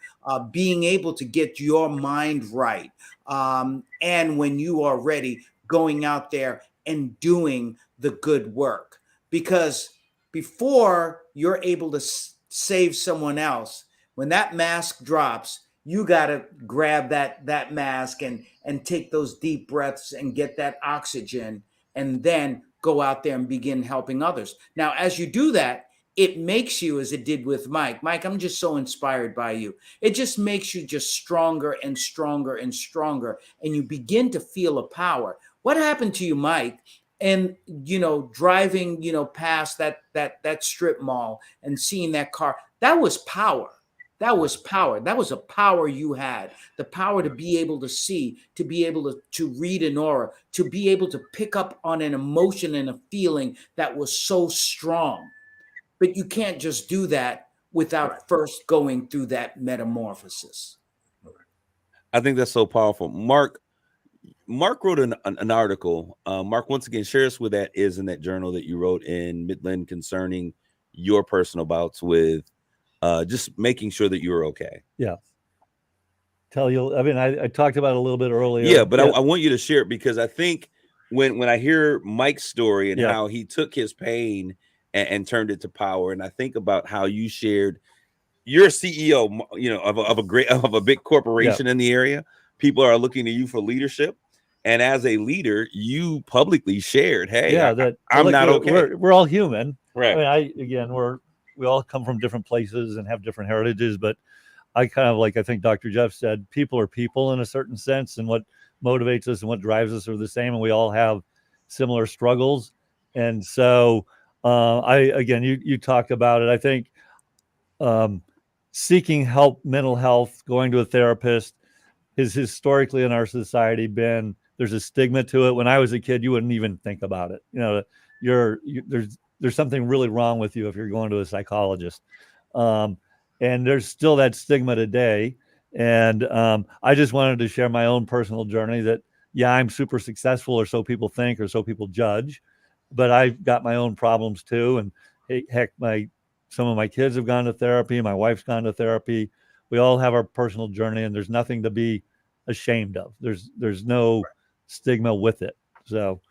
being able to get your mind right. And when you are ready, going out there and doing the good work. Because before you're able to save someone else, when that mask drops, you got to grab that mask and take those deep breaths and get that oxygen, and then go out there and begin helping others. Now, as you do that, it makes you, as it did with Mike. Mike, I'm just so inspired by you. It just makes you just stronger and stronger and stronger, and you begin to feel a power. What happened to you, Mike? And driving past that strip mall and seeing that car, that was power. That was power. That was a power you had. The power to be able to see, to be able to read an aura, to be able to pick up on an emotion and a feeling that was so strong. But you can't just do that without first going through that metamorphosis. I think that's so powerful. Mark wrote an article. Mark, once again, share us what that is in that journal that you wrote in Midland concerning your personal bouts with just making sure that you were okay. Yeah. I talked about it a little bit earlier. Yeah, but I want you to share it, because I think when I hear Mike's story and how he took his pain and turned it to power, and I think about how you shared, you're a CEO, of a big corporation in the area. People are looking to you for leadership, and as a leader, you publicly shared, "Hey, I'm not okay." We're all human, right? I mean, we all come from different places and have different heritages, but I think Dr. Jeff said, people are people in a certain sense, and what motivates us and what drives us are the same, and we all have similar struggles. And so you talked about it. I think seeking help, mental health, going to a therapist has historically in our society there's a stigma to it. When I was a kid, you wouldn't even think about it. There's something really wrong with you if you're going to a psychologist. And there's still that stigma today. And I just wanted to share my own personal journey that, I'm super successful, or so people think, or so people judge, but I've got my own problems too. And heck, some of my kids have gone to therapy. My wife's gone to therapy. We all have our personal journey, and there's nothing to be ashamed of. There's no stigma with it. So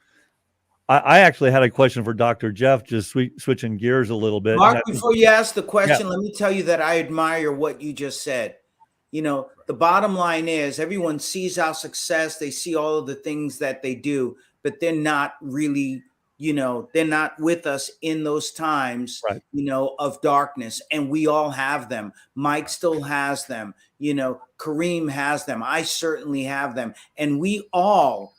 I actually had a question for Dr. Jeff, just switching gears a little bit. Mark, before you ask the question, let me tell you that I admire what you just said. The bottom line is everyone sees our success. They see all of the things that they do, but they're not really, they're not with us in those times, right, of darkness. And we all have them. Mike still has them. Kareem has them. I certainly have them. And we all,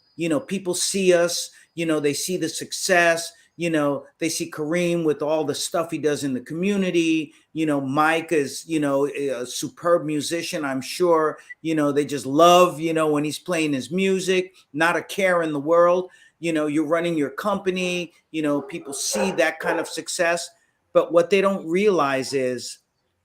people see us. They see the success, they see Kareem with all the stuff he does in the community. Mike is, a superb musician. I'm sure, they just love, when he's playing his music, not a care in the world. You're running your company, people see that kind of success. But what they don't realize is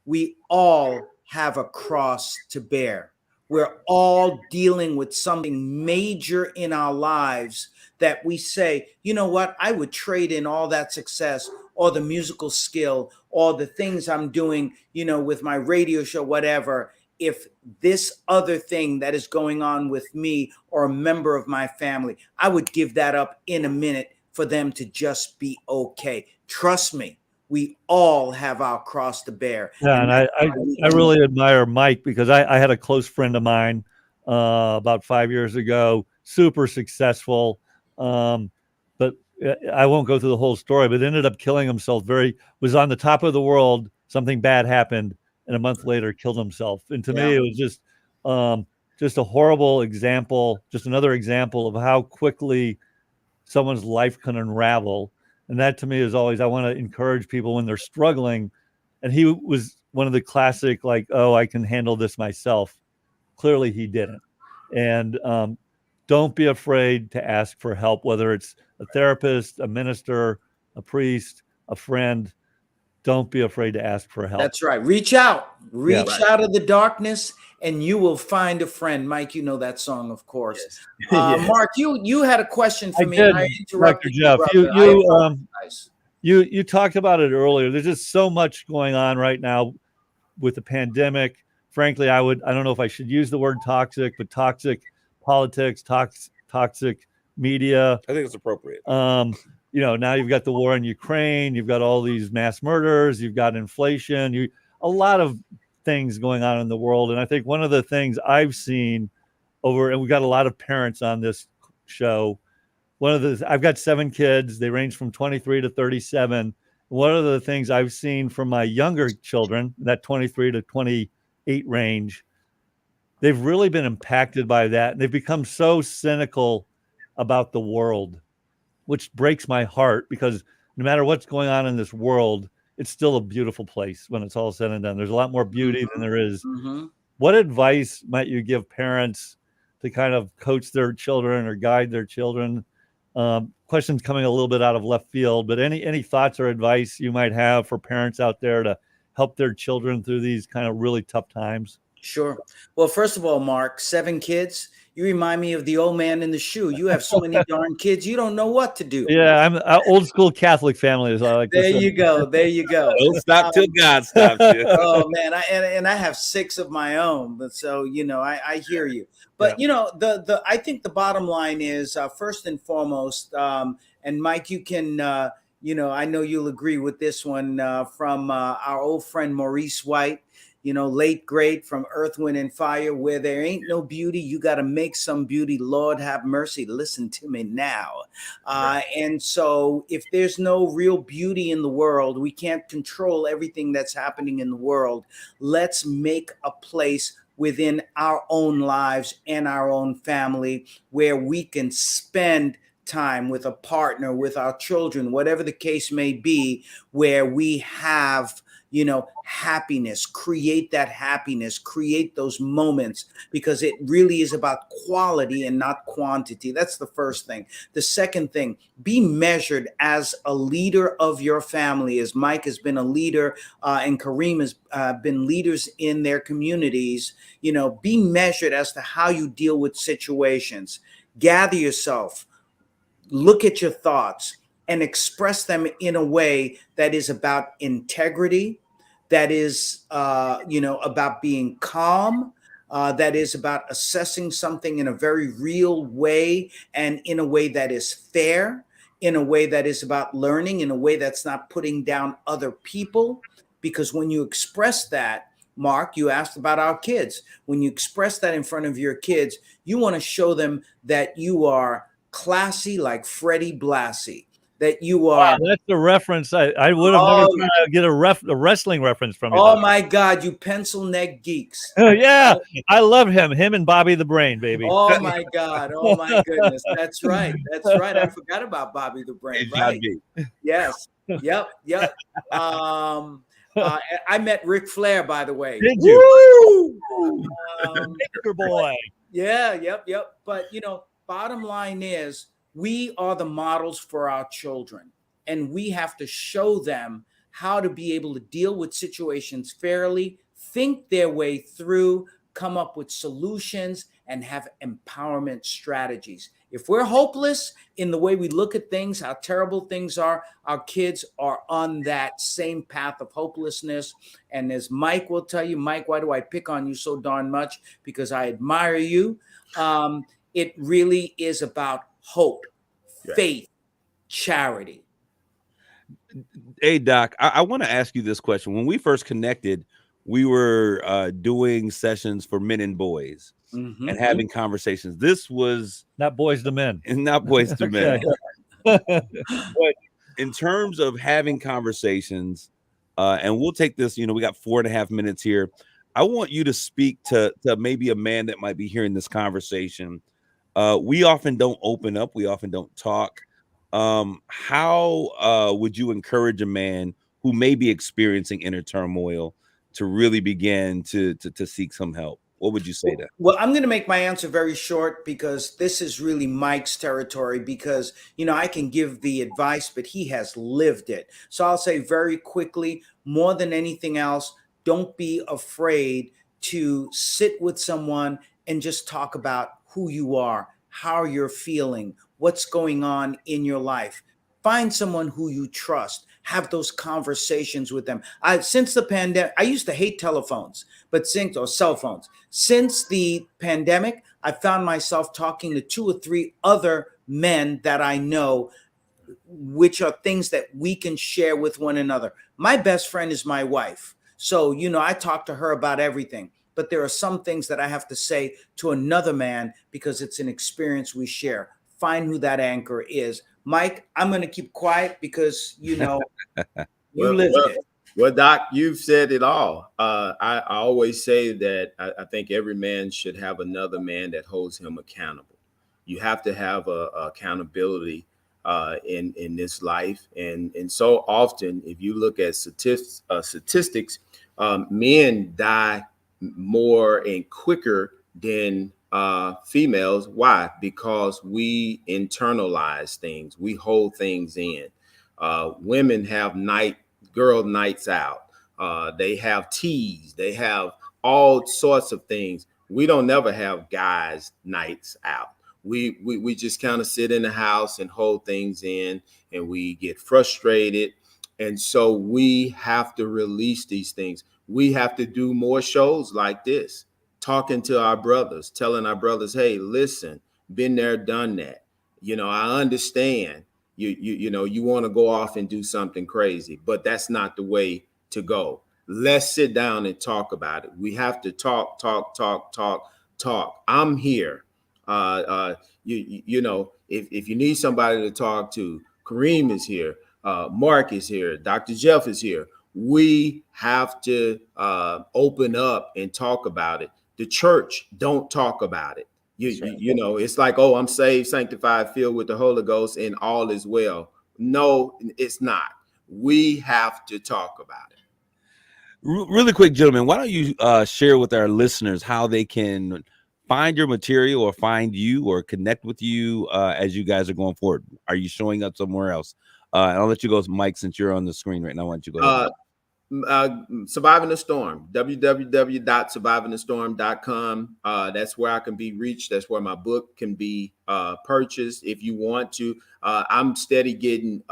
we all have a cross to bear. We're all dealing with something major in our lives that we say, you know what, I would trade in all that success or the musical skill or the things I'm doing, with my radio show, whatever, if this other thing that is going on with me or a member of my family, I would give that up in a minute for them to just be okay. Trust me, we all have our cross to bear. Yeah, and I really admire Mike, because I had a close friend of mine about 5 years ago, super successful, but I won't go through the whole story, but ended up killing himself. Was on the top of the world, something bad happened, and a month later killed himself. And to me, it was just a horrible example, just another example of how quickly someone's life can unravel. And that to me is always, I want to encourage people when they're struggling. And he was one of the classic, I can handle this myself. Clearly he didn't. And don't be afraid to ask for help, whether it's a therapist, a minister, a priest, a friend. Don't be afraid to ask for help. That's right. Reach out out of the darkness and you will find a friend. Mike, you know that song, of course. Yes. Yes. Mark, you had a question for me. I interrupted Jeff. You talked about it earlier. There's just so much going on right now with the pandemic, frankly, I don't know if I should use the word toxic, but toxic politics, toxic media. I think it's appropriate. Now you've got the war in Ukraine, you've got all these mass murders, you've got inflation, a lot of things going on in the world. And I think one of the things I've seen and we've got a lot of parents on this show. I've got 7 kids. They range from 23 to 37. One of the things I've seen from my younger children, that 23 to 28 range, they've really been impacted by that. And they've become so cynical about the world, which breaks my heart, because no matter what's going on in this world, it's still a beautiful place when it's all said and done. There's a lot more beauty than there is. Mm-hmm. What advice might you give parents to kind of coach their children or guide their children? Questions coming a little bit out of left field, but any thoughts or advice you might have for parents out there to help their children through these kind of really tough times? Sure. Well, first of all, Mark, 7 kids. You remind me of the old man in the shoe. You have so many darn kids, you don't know what to do. Yeah, I'm an old school Catholic family, as I like to say. There you go. There you go. Don't stop till God stops you. Oh man, I have 6 of my own, but so I hear you. But I think the bottom line is first and foremost, and Mike, you can I know you'll agree with this one from our old friend Maurice White. Late great, from Earth, Wind, and Fire. Where there ain't no beauty, you got to make some beauty. Lord have mercy. Listen to me now. And so if there's no real beauty in the world, we can't control everything that's happening in the world. Let's make a place within our own lives and our own family where we can spend time with a partner, with our children, whatever the case may be, where we have happiness, create that happiness, create those moments, because it really is about quality and not quantity. That's the first thing. The second thing, be measured as a leader of your family, as Mike has been a leader and Kareem has been leaders in their communities. Be measured as to how you deal with situations. Gather yourself, look at your thoughts, and express them in a way that is about integrity, that is, about being calm, that is about assessing something in a very real way, and in a way that is fair, in a way that is about learning, in a way that's not putting down other people. Because when you express that, Mark, you asked about our kids. When you express that in front of your kids, you want to show them that you are classy like Freddie Blassie, that you are. Wow, that's the reference. I would have never thought I'd get a wrestling reference from you. Oh my God, you pencil neck geeks. Yeah, I love him and Bobby the Brain, baby. Oh my God. Oh my goodness. That's right. That's right. I forgot about Bobby the Brain. Right. Yes. Yep. I met Ric Flair, by the way. Did you? Baker boy. Yeah. Yep. But bottom line is, we are the models for our children, and we have to show them how to be able to deal with situations fairly, think their way through, come up with solutions, and have empowerment strategies. If we're hopeless in the way we look at things, how terrible things are, our kids are on that same path of hopelessness. And as Mike will tell you, Mike, why do I pick on you so darn much? Because I admire you. It really is about hope, faith, charity. Hey, Doc, I want to ask you this question. When we first connected, we were doing sessions for men and boys and having conversations. This was not boys to men. Not boys to men. But in terms of having conversations, and we'll take this, we got 4.5 minutes here. I want you to speak to maybe a man that might be hearing this conversation. We often don't open up. We often don't talk. How would you encourage a man who may be experiencing inner turmoil to really begin to seek some help? What would you say to? Well, I'm going to make my answer very short, because this is really Mike's territory, because, I can give the advice, but he has lived it. So I'll say very quickly, more than anything else, don't be afraid to sit with someone and just talk about who you are, how you're feeling, what's going on in your life. Find someone who you trust. Have those conversations with them. Since the pandemic, I used to hate telephones, or cell phones. Since the pandemic, I found myself talking to 2 or 3 other men that I know, which are things that we can share with one another. My best friend is my wife. So, I talk to her about everything. But there are some things that I have to say to another man because it's an experience we share. Find who that anchor is. Mike, I'm going to keep quiet because, you lived it. Well, Doc, you've said it all. I always say that I think every man should have another man that holds him accountable. You have to have accountability in this life. And so often, if you look at statistics, men die more and quicker than females. Why? Because we internalize things. We hold things in. Women have girl nights out. They have teas. They have all sorts of things. We don't never have guys nights out. We just kind of sit in the house and hold things in, and we get frustrated. And so we have to release these things. We have to do more shows like this, talking to our brothers, telling our brothers, hey, listen, been there, done that. I understand you want to go off and do something crazy, but that's not the way to go. Let's sit down and talk about it. We have to talk. I'm here. If you need somebody to talk to, Kareem is here. Mark is here. Dr. Jeff is here. We have to open up and talk about it. The church don't talk about it. It's like, oh, I'm saved, sanctified, filled with the Holy Ghost, and all is well. No, it's not. We have to talk about it. Really quick, gentlemen, why don't you share with our listeners how they can find your material or find you or connect with you as you guys are going forward? Are you showing up somewhere else? And I'll let you go, Mike, since you're on the screen right now. Why don't you go ahead? Surviving the Storm, www.survivingthestorm.com. That's where I can be reached. That's where my book can be purchased if you want to. I'm steady getting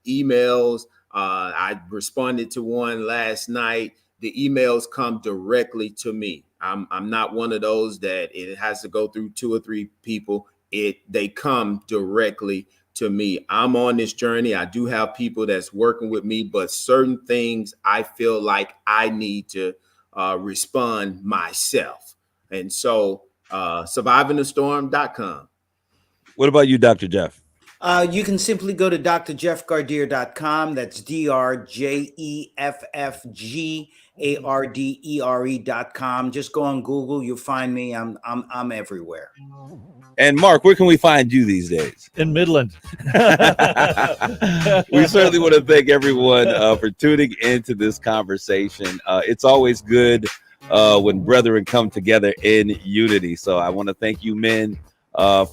emails. I responded to one last night. The emails come directly to me. I'm not one of those that it has to go through 2 or 3 people. They come directly to me. I'm on this journey. I do have people that's working with me, but certain things I feel like I need to respond myself. And so survivingthestorm.com. What about you, Dr. Jeff? You can simply go to drjeffgardere.com. That's DRJEFFGARDERE.com. Just go on Google. You'll find me. I'm everywhere. And Mark, where can we find you these days? In Midland. We certainly want to thank everyone for tuning into this conversation. It's always good when brethren come together in unity. So I want to thank you, men,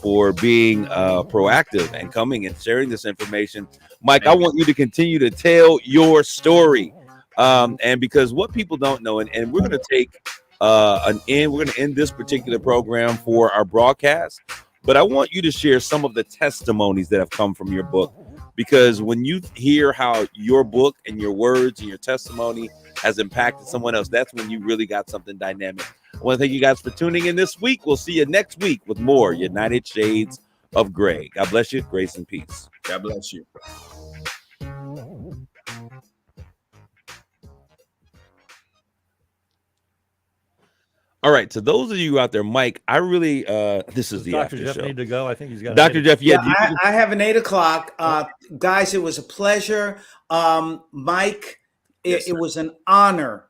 for being proactive and coming and sharing this information. Mike, I want you to continue to tell your story. And because what people don't know, and we're going to take we're going to end this particular program for our broadcast, but I want you to share some of the testimonies that have come from your book, because when you hear how your book and your words and your testimony has impacted someone else, that's when you really got something dynamic. I want to thank you guys for tuning in this week. We'll see you next week with more United Shades of Gray. God bless you. Grace and peace. God bless you. All right, to those of you out there, Mike, I really this is the Dr. after Jeff show. need to go. I think he's got Dr. Jeff, Yeah, I have an 8 o'clock. Guys, it was a pleasure. Mike, it was an honor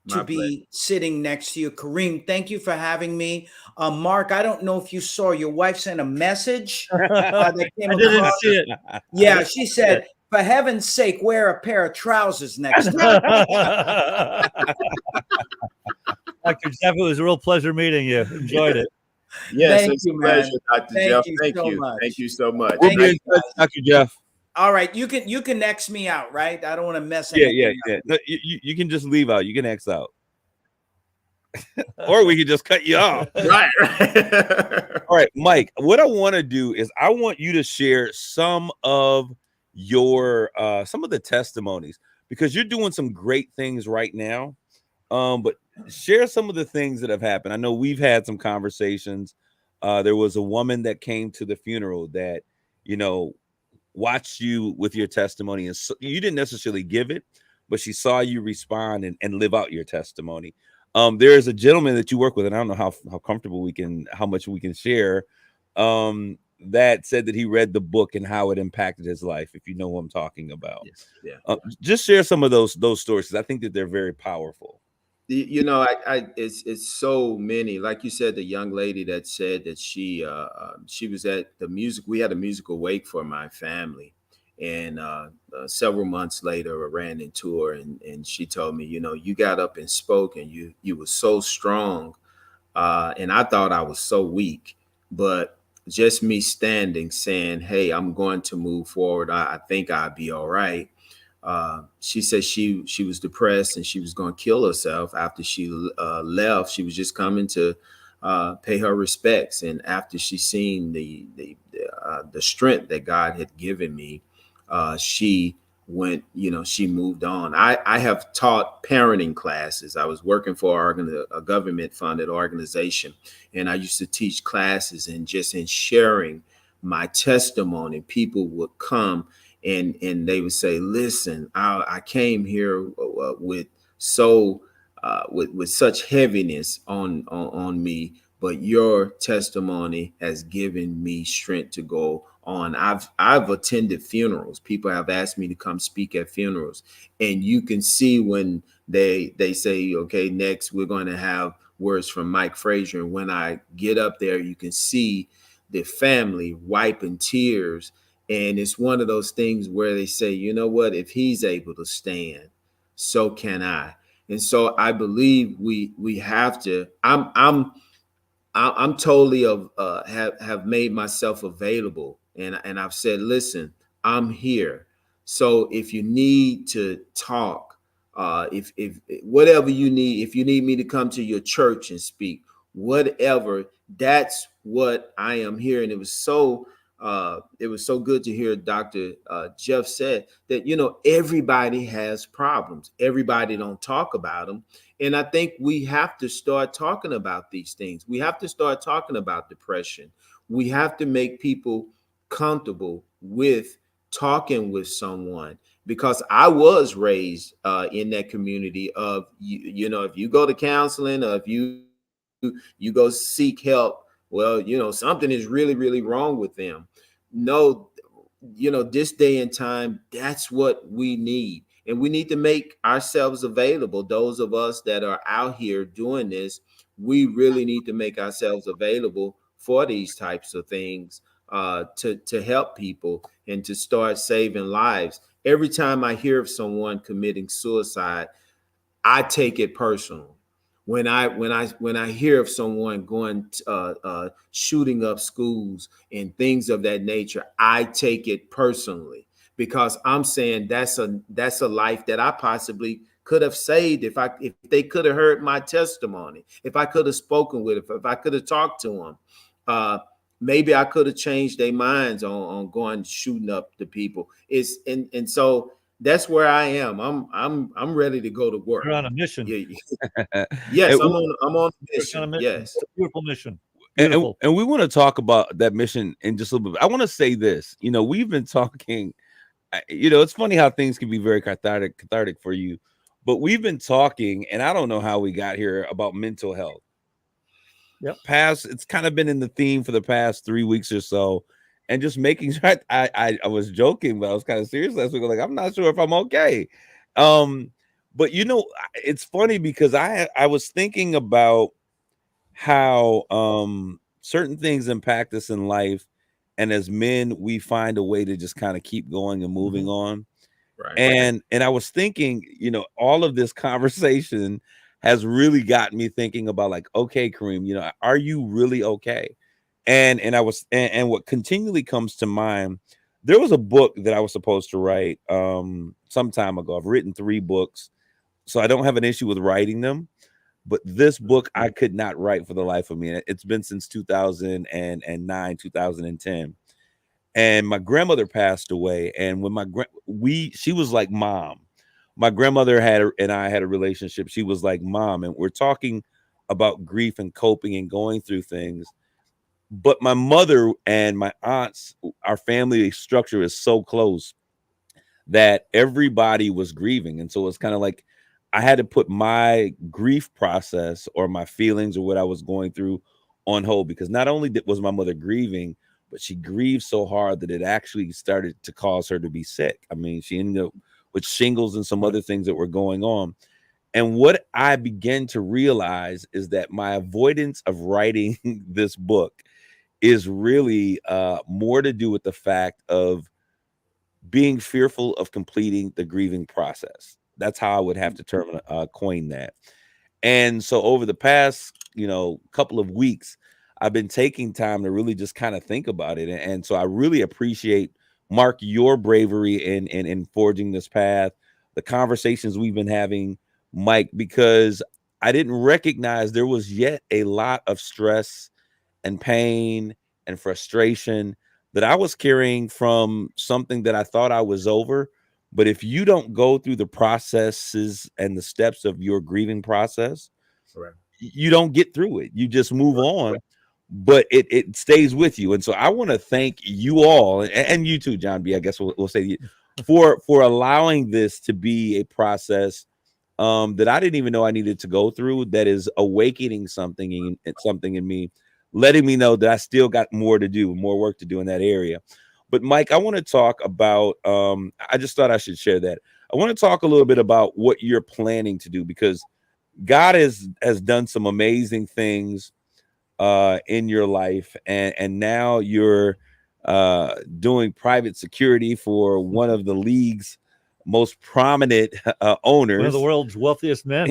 to be sitting next to you. Kareem, thank you for having me. Mark, I don't know if you saw, your wife sent a message. That came I didn't across. see it. Yeah, she said, for heaven's sake, wear a pair of trousers next time. Dr. Jeff, it was a real pleasure meeting you. Enjoyed it. Yes, Thank it's you, a pleasure, man. Dr. Thank Jeff. you Thank so you. much. Thank you so much. We'll be in touch, Dr. Jeff. All right, you can X me out, right? I don't want to mess Yeah, anything up. No, you can just leave out. You can X out. or we could just cut you off. Right. All right, Mike, what I want to do is I want you to share some of your some of the testimonies, because you're doing some great things right now. But share some of the things that have happened. I know we've had some conversations. There was a woman that came to the funeral that, watched you with your testimony, and so, you didn't necessarily give it, but she saw you respond and live out your testimony. There's a gentleman that you work with, and I don't know how comfortable how much we can share, that said that he read the book and how it impacted his life, if you know what I'm talking about. Yeah. Just share some of those stories, because I think that they're very powerful. It's so many. Like you said, the young lady that said that she was at the music. We had a musical wake for my family, and several months later, I ran into her, and she told me, you got up and spoke, and you were so strong, and I thought I was so weak, but just me standing, saying, "Hey, I'm going to move forward. I think I'll be all right." She said she was depressed and she was going to kill herself after she left. She was just coming to pay her respects, and after she seen the strength that God had given me, she went. She moved on. I have taught parenting classes. I was working for a government funded organization, and I used to teach classes, and just in sharing my testimony, people would come. And they would say, "Listen, I came here with such heaviness on me, but your testimony has given me strength to go on." I've attended funerals. People have asked me to come speak at funerals, and you can see when they say, "Okay, next we're going to have words from Mike Frazier," and when I get up there, you can see the family wiping tears. And it's one of those things where they say, you know what, if he's able to stand, so can I. And so I believe we have to. I'm totally have made myself available, and I've said, listen, I'm here. So if you need to talk, if whatever you need, if you need me to come to your church and speak, whatever, that's what I am here. And it was so good to hear Dr. Jeff said that, everybody has problems. Everybody don't talk about them. And I think we have to start talking about these things. We have to start talking about depression. We have to make people comfortable with talking with someone, because I was raised in that community of, if you go to counseling, or if you go seek help, well, something is really, really wrong with them. No, this day and time, that's what we need. And we need to make ourselves available. Those of us that are out here doing this, we really need to make ourselves available for these types of things, to help people and to start saving lives. Every time I hear of someone committing suicide, I take it personal. When I hear of someone going shooting up schools and things of that nature, I take it personally, because I'm saying that's a life that I possibly could have saved if they could have heard my testimony, if I could have spoken with it, if I could have talked to them. Maybe I could have changed their minds on going shooting up the people. And so that's where I am. I'm ready to go to work. You're on a mission. Yes, I'm on a mission. Yes, it's a beautiful mission. And we want to talk about that mission in just a little bit. I want to say this. We've been talking. It's funny how things can be very cathartic for you, but we've been talking, and I don't know how we got here, about mental health. Yep. It's kind of been in the theme for the past 3 weeks or so. And just making sure I was joking, but I was kind of serious last week. Like, I'm not sure if I'm okay. But it's funny because I was thinking about how certain things impact us in life, and as men, we find a way to just kind of keep going and moving on. right. And I was thinking, all of this conversation has really gotten me thinking about, like, okay, Kareem, are you really okay? And what continually comes to mind, there was a book that I was supposed to write some time ago. I've written 3 books, so I don't have an issue with writing them. but this book I could not write for the life of me. And it's been since 2009, 2010. And my grandmother passed away. And when she was like mom. My grandmother and I had a relationship. She was like mom, and we're talking about grief and coping and going through things. But my mother and my aunts, our family structure is so close that everybody was grieving. And so it's kind of like I had to put my grief process or my feelings or what I was going through on hold, because not only was my mother grieving, but she grieved so hard that it actually started to cause her to be sick. I mean, she ended up with shingles and some other things that were going on. And what I began to realize is that my avoidance of writing this book is really more to do with the fact of being fearful of completing the grieving process. That's how I would have to coin that. And so over the past, couple of weeks, I've been taking time to really just kind of think about it. And so I really appreciate, Mark, your bravery in forging this path, the conversations we've been having, Mike, because I didn't recognize there was yet a lot of stress and pain and frustration that I was carrying from something that I thought I was over. But if you don't go through the processes and the steps of your grieving process, Correct. you don't get through it. You just move on, but it stays with you. And so I want to thank you all, and you too, John B. I guess we'll say for allowing this to be a process that I didn't even know I needed to go through, that is awakening something in me, letting me know that I still got more to do, more work to do in that area. But Mike, I want to talk about, I just thought I should share that. I want to talk a little bit about what you're planning to do, because God has done some amazing things in your life. And now you're doing private security for one of the league's most prominent owners. One of the world's wealthiest men.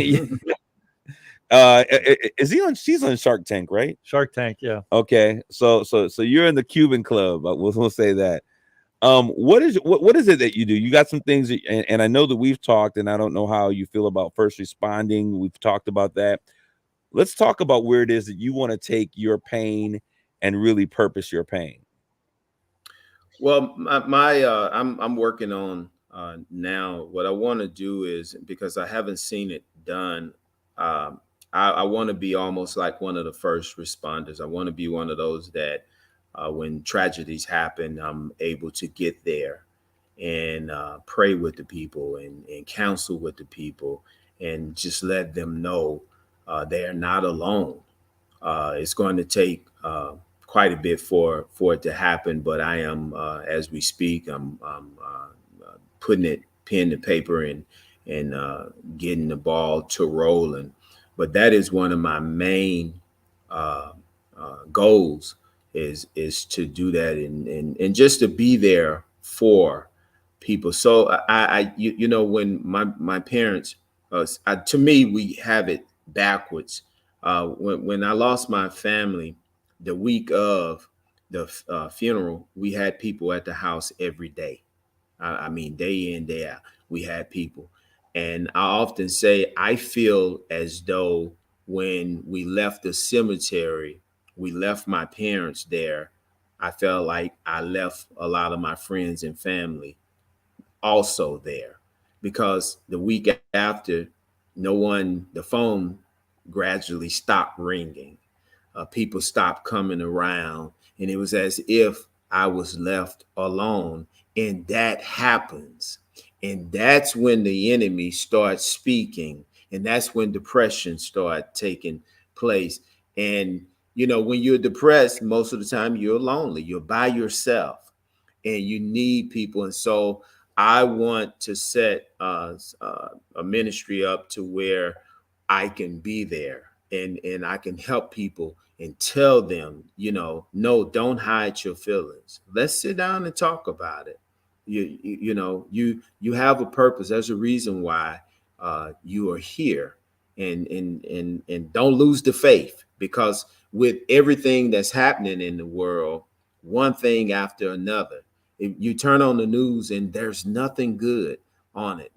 Is he on? She's on Shark Tank, right? Shark Tank, yeah. Okay, so you're in the Cuban club. We'll say that. What is it that you do? You got some things, and I know that we've talked, and I don't know how you feel about first responding. We've talked about that. Let's talk about where it is that you want to take your pain and really purpose your pain. Well, I'm working on now. What I want to do is, because I haven't seen it done, I want to be almost like one of the first responders. I want to be one of those that when tragedies happen, I'm able to get there and pray with the people and counsel with the people and just let them know they're not alone. It's going to take quite a bit for it to happen, but I am, as we speak, I'm putting it pen to paper and getting the ball to rolling. But that is one of my main goals is to do that and just to be there for people. So when my parents, to me, we have it backwards. When I lost my family, the week of the funeral, we had people at the house every day. I mean, day in, day out, we had people. And I often say, I feel as though when we left the cemetery, we left my parents there. I felt like I left a lot of my friends and family also there, because the week after, the phone gradually stopped ringing. People stopped coming around, and it was as if I was left alone. And that happens. And that's when the enemy starts speaking. And that's when depression starts taking place. And, when you're depressed, most of the time you're lonely, you're by yourself, and you need people. And so I want to set a ministry up to where I can be there and I can help people and tell them, no, don't hide your feelings. Let's sit down and talk about it. You have a purpose. There's a reason why you are here, and don't lose the faith, because with everything that's happening in the world, one thing after another, if you turn on the news and there's nothing good, on it.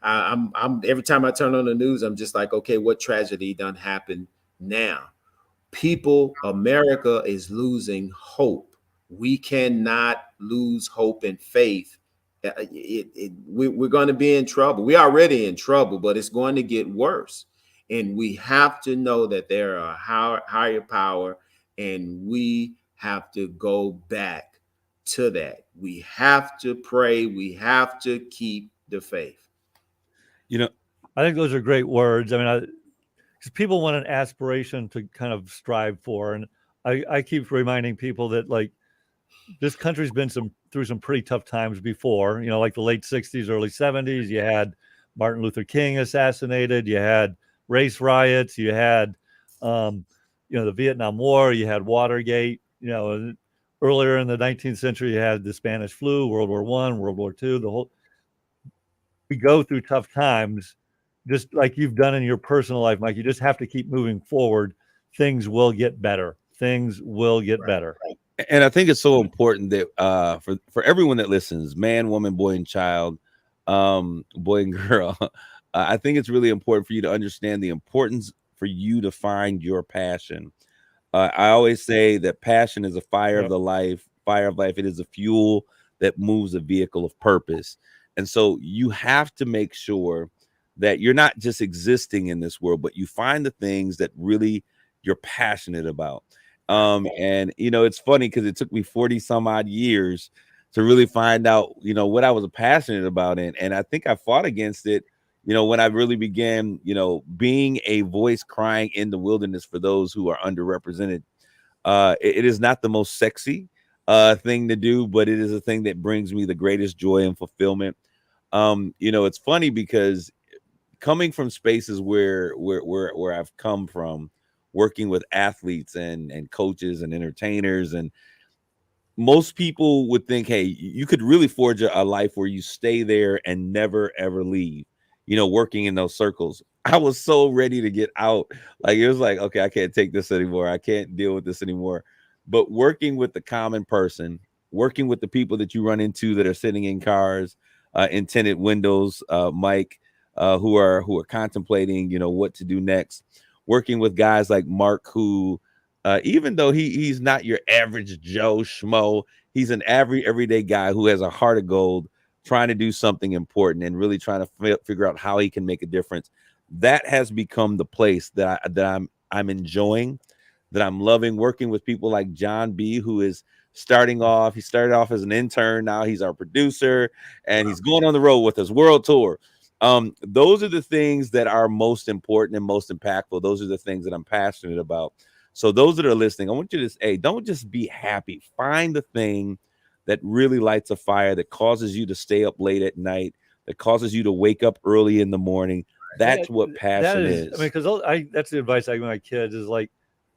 I'm every time I turn on the news, I'm just like, okay, what tragedy done happened now? America is losing hope. We cannot lose hope and faith. We're going to be in trouble. We're already in trouble, but it's going to get worse. And we have to know that there are higher power, and we have to go back to that. We have to pray. We have to keep the faith. I think those are great words. I mean, because people want an aspiration to kind of strive for, and I keep reminding people that like this country's been through some pretty tough times before. Like the late '60s, early '70s. You had Martin Luther King assassinated. You had race riots. You had, the Vietnam War. You had Watergate. Earlier in the 19th century, you had the Spanish flu, World War I, World War II. We go through tough times, just like you've done in your personal life, Mike. You just have to keep moving forward. Things will get better. Things will get better. And I think it's so important that for everyone that listens, man, woman, boy, and child, boy and girl, I think it's really important for you to understand the importance for you to find your passion. I always say that passion is a fire of the life, fire of life. It is a fuel that moves a vehicle of purpose. And so you have to make sure that you're not just existing in this world, but you find the things that really you're passionate about. And it's funny because it took me 40 some odd years to really find out, what I was passionate about. And I think I fought against it, when I really began, being a voice crying in the wilderness for those who are underrepresented. It is not the most sexy thing to do, but it is a thing that brings me the greatest joy and fulfillment. It's funny because coming from spaces where I've come from, working with athletes and coaches and entertainers, and most people would think, hey, you could really forge a life where you stay there and never ever leave, working in those circles. I was so ready to get out. Like, it was like, okay, I can't take this anymore. I can't deal with this anymore. But working with the common person, working with the people that you run into that are sitting in cars, in tinted windows, Mike, who are contemplating, what to do next. Working with guys like Mark, who, even though he's not your average Joe Schmo, he's an everyday guy who has a heart of gold, trying to do something important and really trying to figure out how he can make a difference. That has become the place that I'm enjoying, that I'm loving. Working with people like John B, who is starting off. He started off as an intern. Now he's our producer, and he's going on the road with us, world tour. Those are the things that are most important and most impactful. Those are the things that I'm passionate about. So those that are listening, I want you to say, hey, don't just be happy. Find the thing that really lights a fire, that causes you to stay up late at night, that causes you to wake up early in the morning. That's what passion is. I mean, because that's the advice I give my kids is like,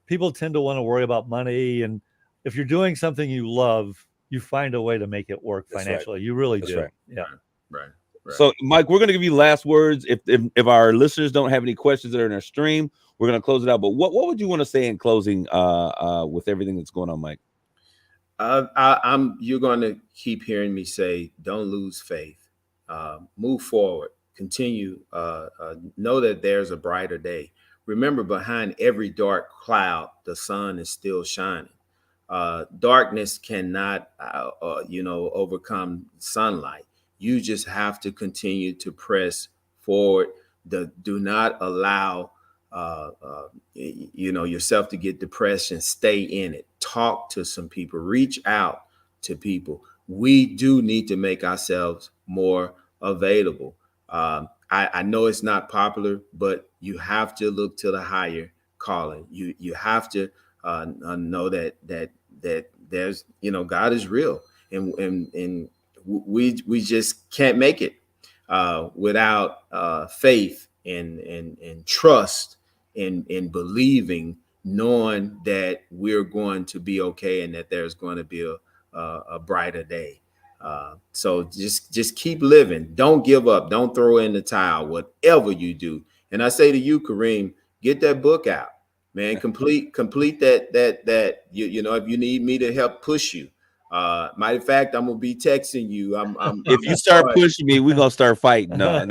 people tend to want to worry about money. And if you're doing something you love, you find a way to make it work financially. Right. You really do. Right. Yeah. Right. So, Mike, we're going to give you last words. If our listeners don't have any questions that are in our stream, we're going to close it out. But what would you want to say in closing with everything that's going on, Mike? You're going to keep hearing me say, don't lose faith. Move forward. Continue. Know that there's a brighter day. Remember, behind every dark cloud, the sun is still shining. Darkness cannot, overcome sunlight. You just have to continue to press forward. Do not allow, yourself to get depressed and stay in it. Talk to some people. Reach out to people. We do need to make ourselves more available. I know it's not popular, but you have to look to the higher calling. You have to know that there's, God is real, and we just can't make it without faith and trust in believing, knowing that we're going to be okay and that there's going to be a brighter day. So just keep living. Don't give up. Don't throw in the towel, whatever you do. And I say to you, Kareem, get that book out, man. Complete that, if you need me to help push you, Matter of fact, I'm gonna be texting you. If you start pushing me, we're gonna start fighting. No.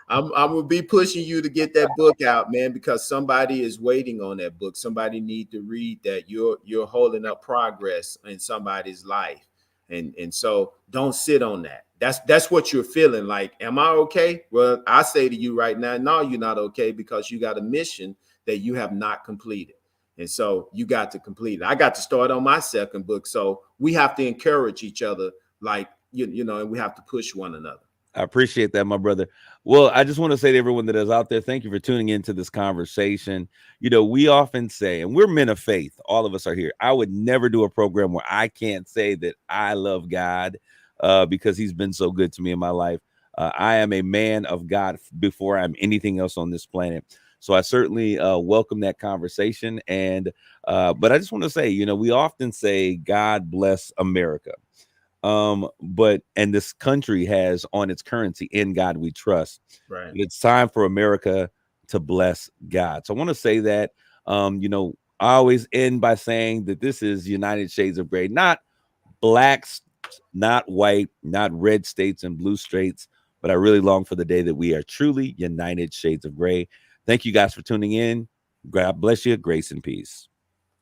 I'm gonna be pushing you to get that book out, man, because somebody is waiting on that book. Somebody need to read that. You're holding up progress in somebody's life, and so don't sit on that. That's what you're feeling like. Am I okay? Well, I say to you right now, no, you're not okay, because you got a mission that you have not completed. And so you got to complete it. I got to start on my second book. So we have to encourage each other, like, you know, and we have to push one another. I appreciate that, my brother. Well, I just want to say to everyone that is out there, thank you for tuning into this conversation. You know, we often say, and we're men of faith, all of us are here. I would never do a program where I can't say that I love God because he's been so good to me in my life. I am a man of God before I'm anything else on this planet. So I certainly welcome that conversation. And but I just want to say, you know, we often say, God bless America. But this country has on its currency, in God we trust. Right. It's time for America to bless God. So I want to say that, you know, I always end by saying that this is United Shades of Gray, not blacks, not white, not red states and blue states, but I really long for the day that we are truly United Shades of Gray. Thank you guys for tuning in. God bless you. Grace and peace.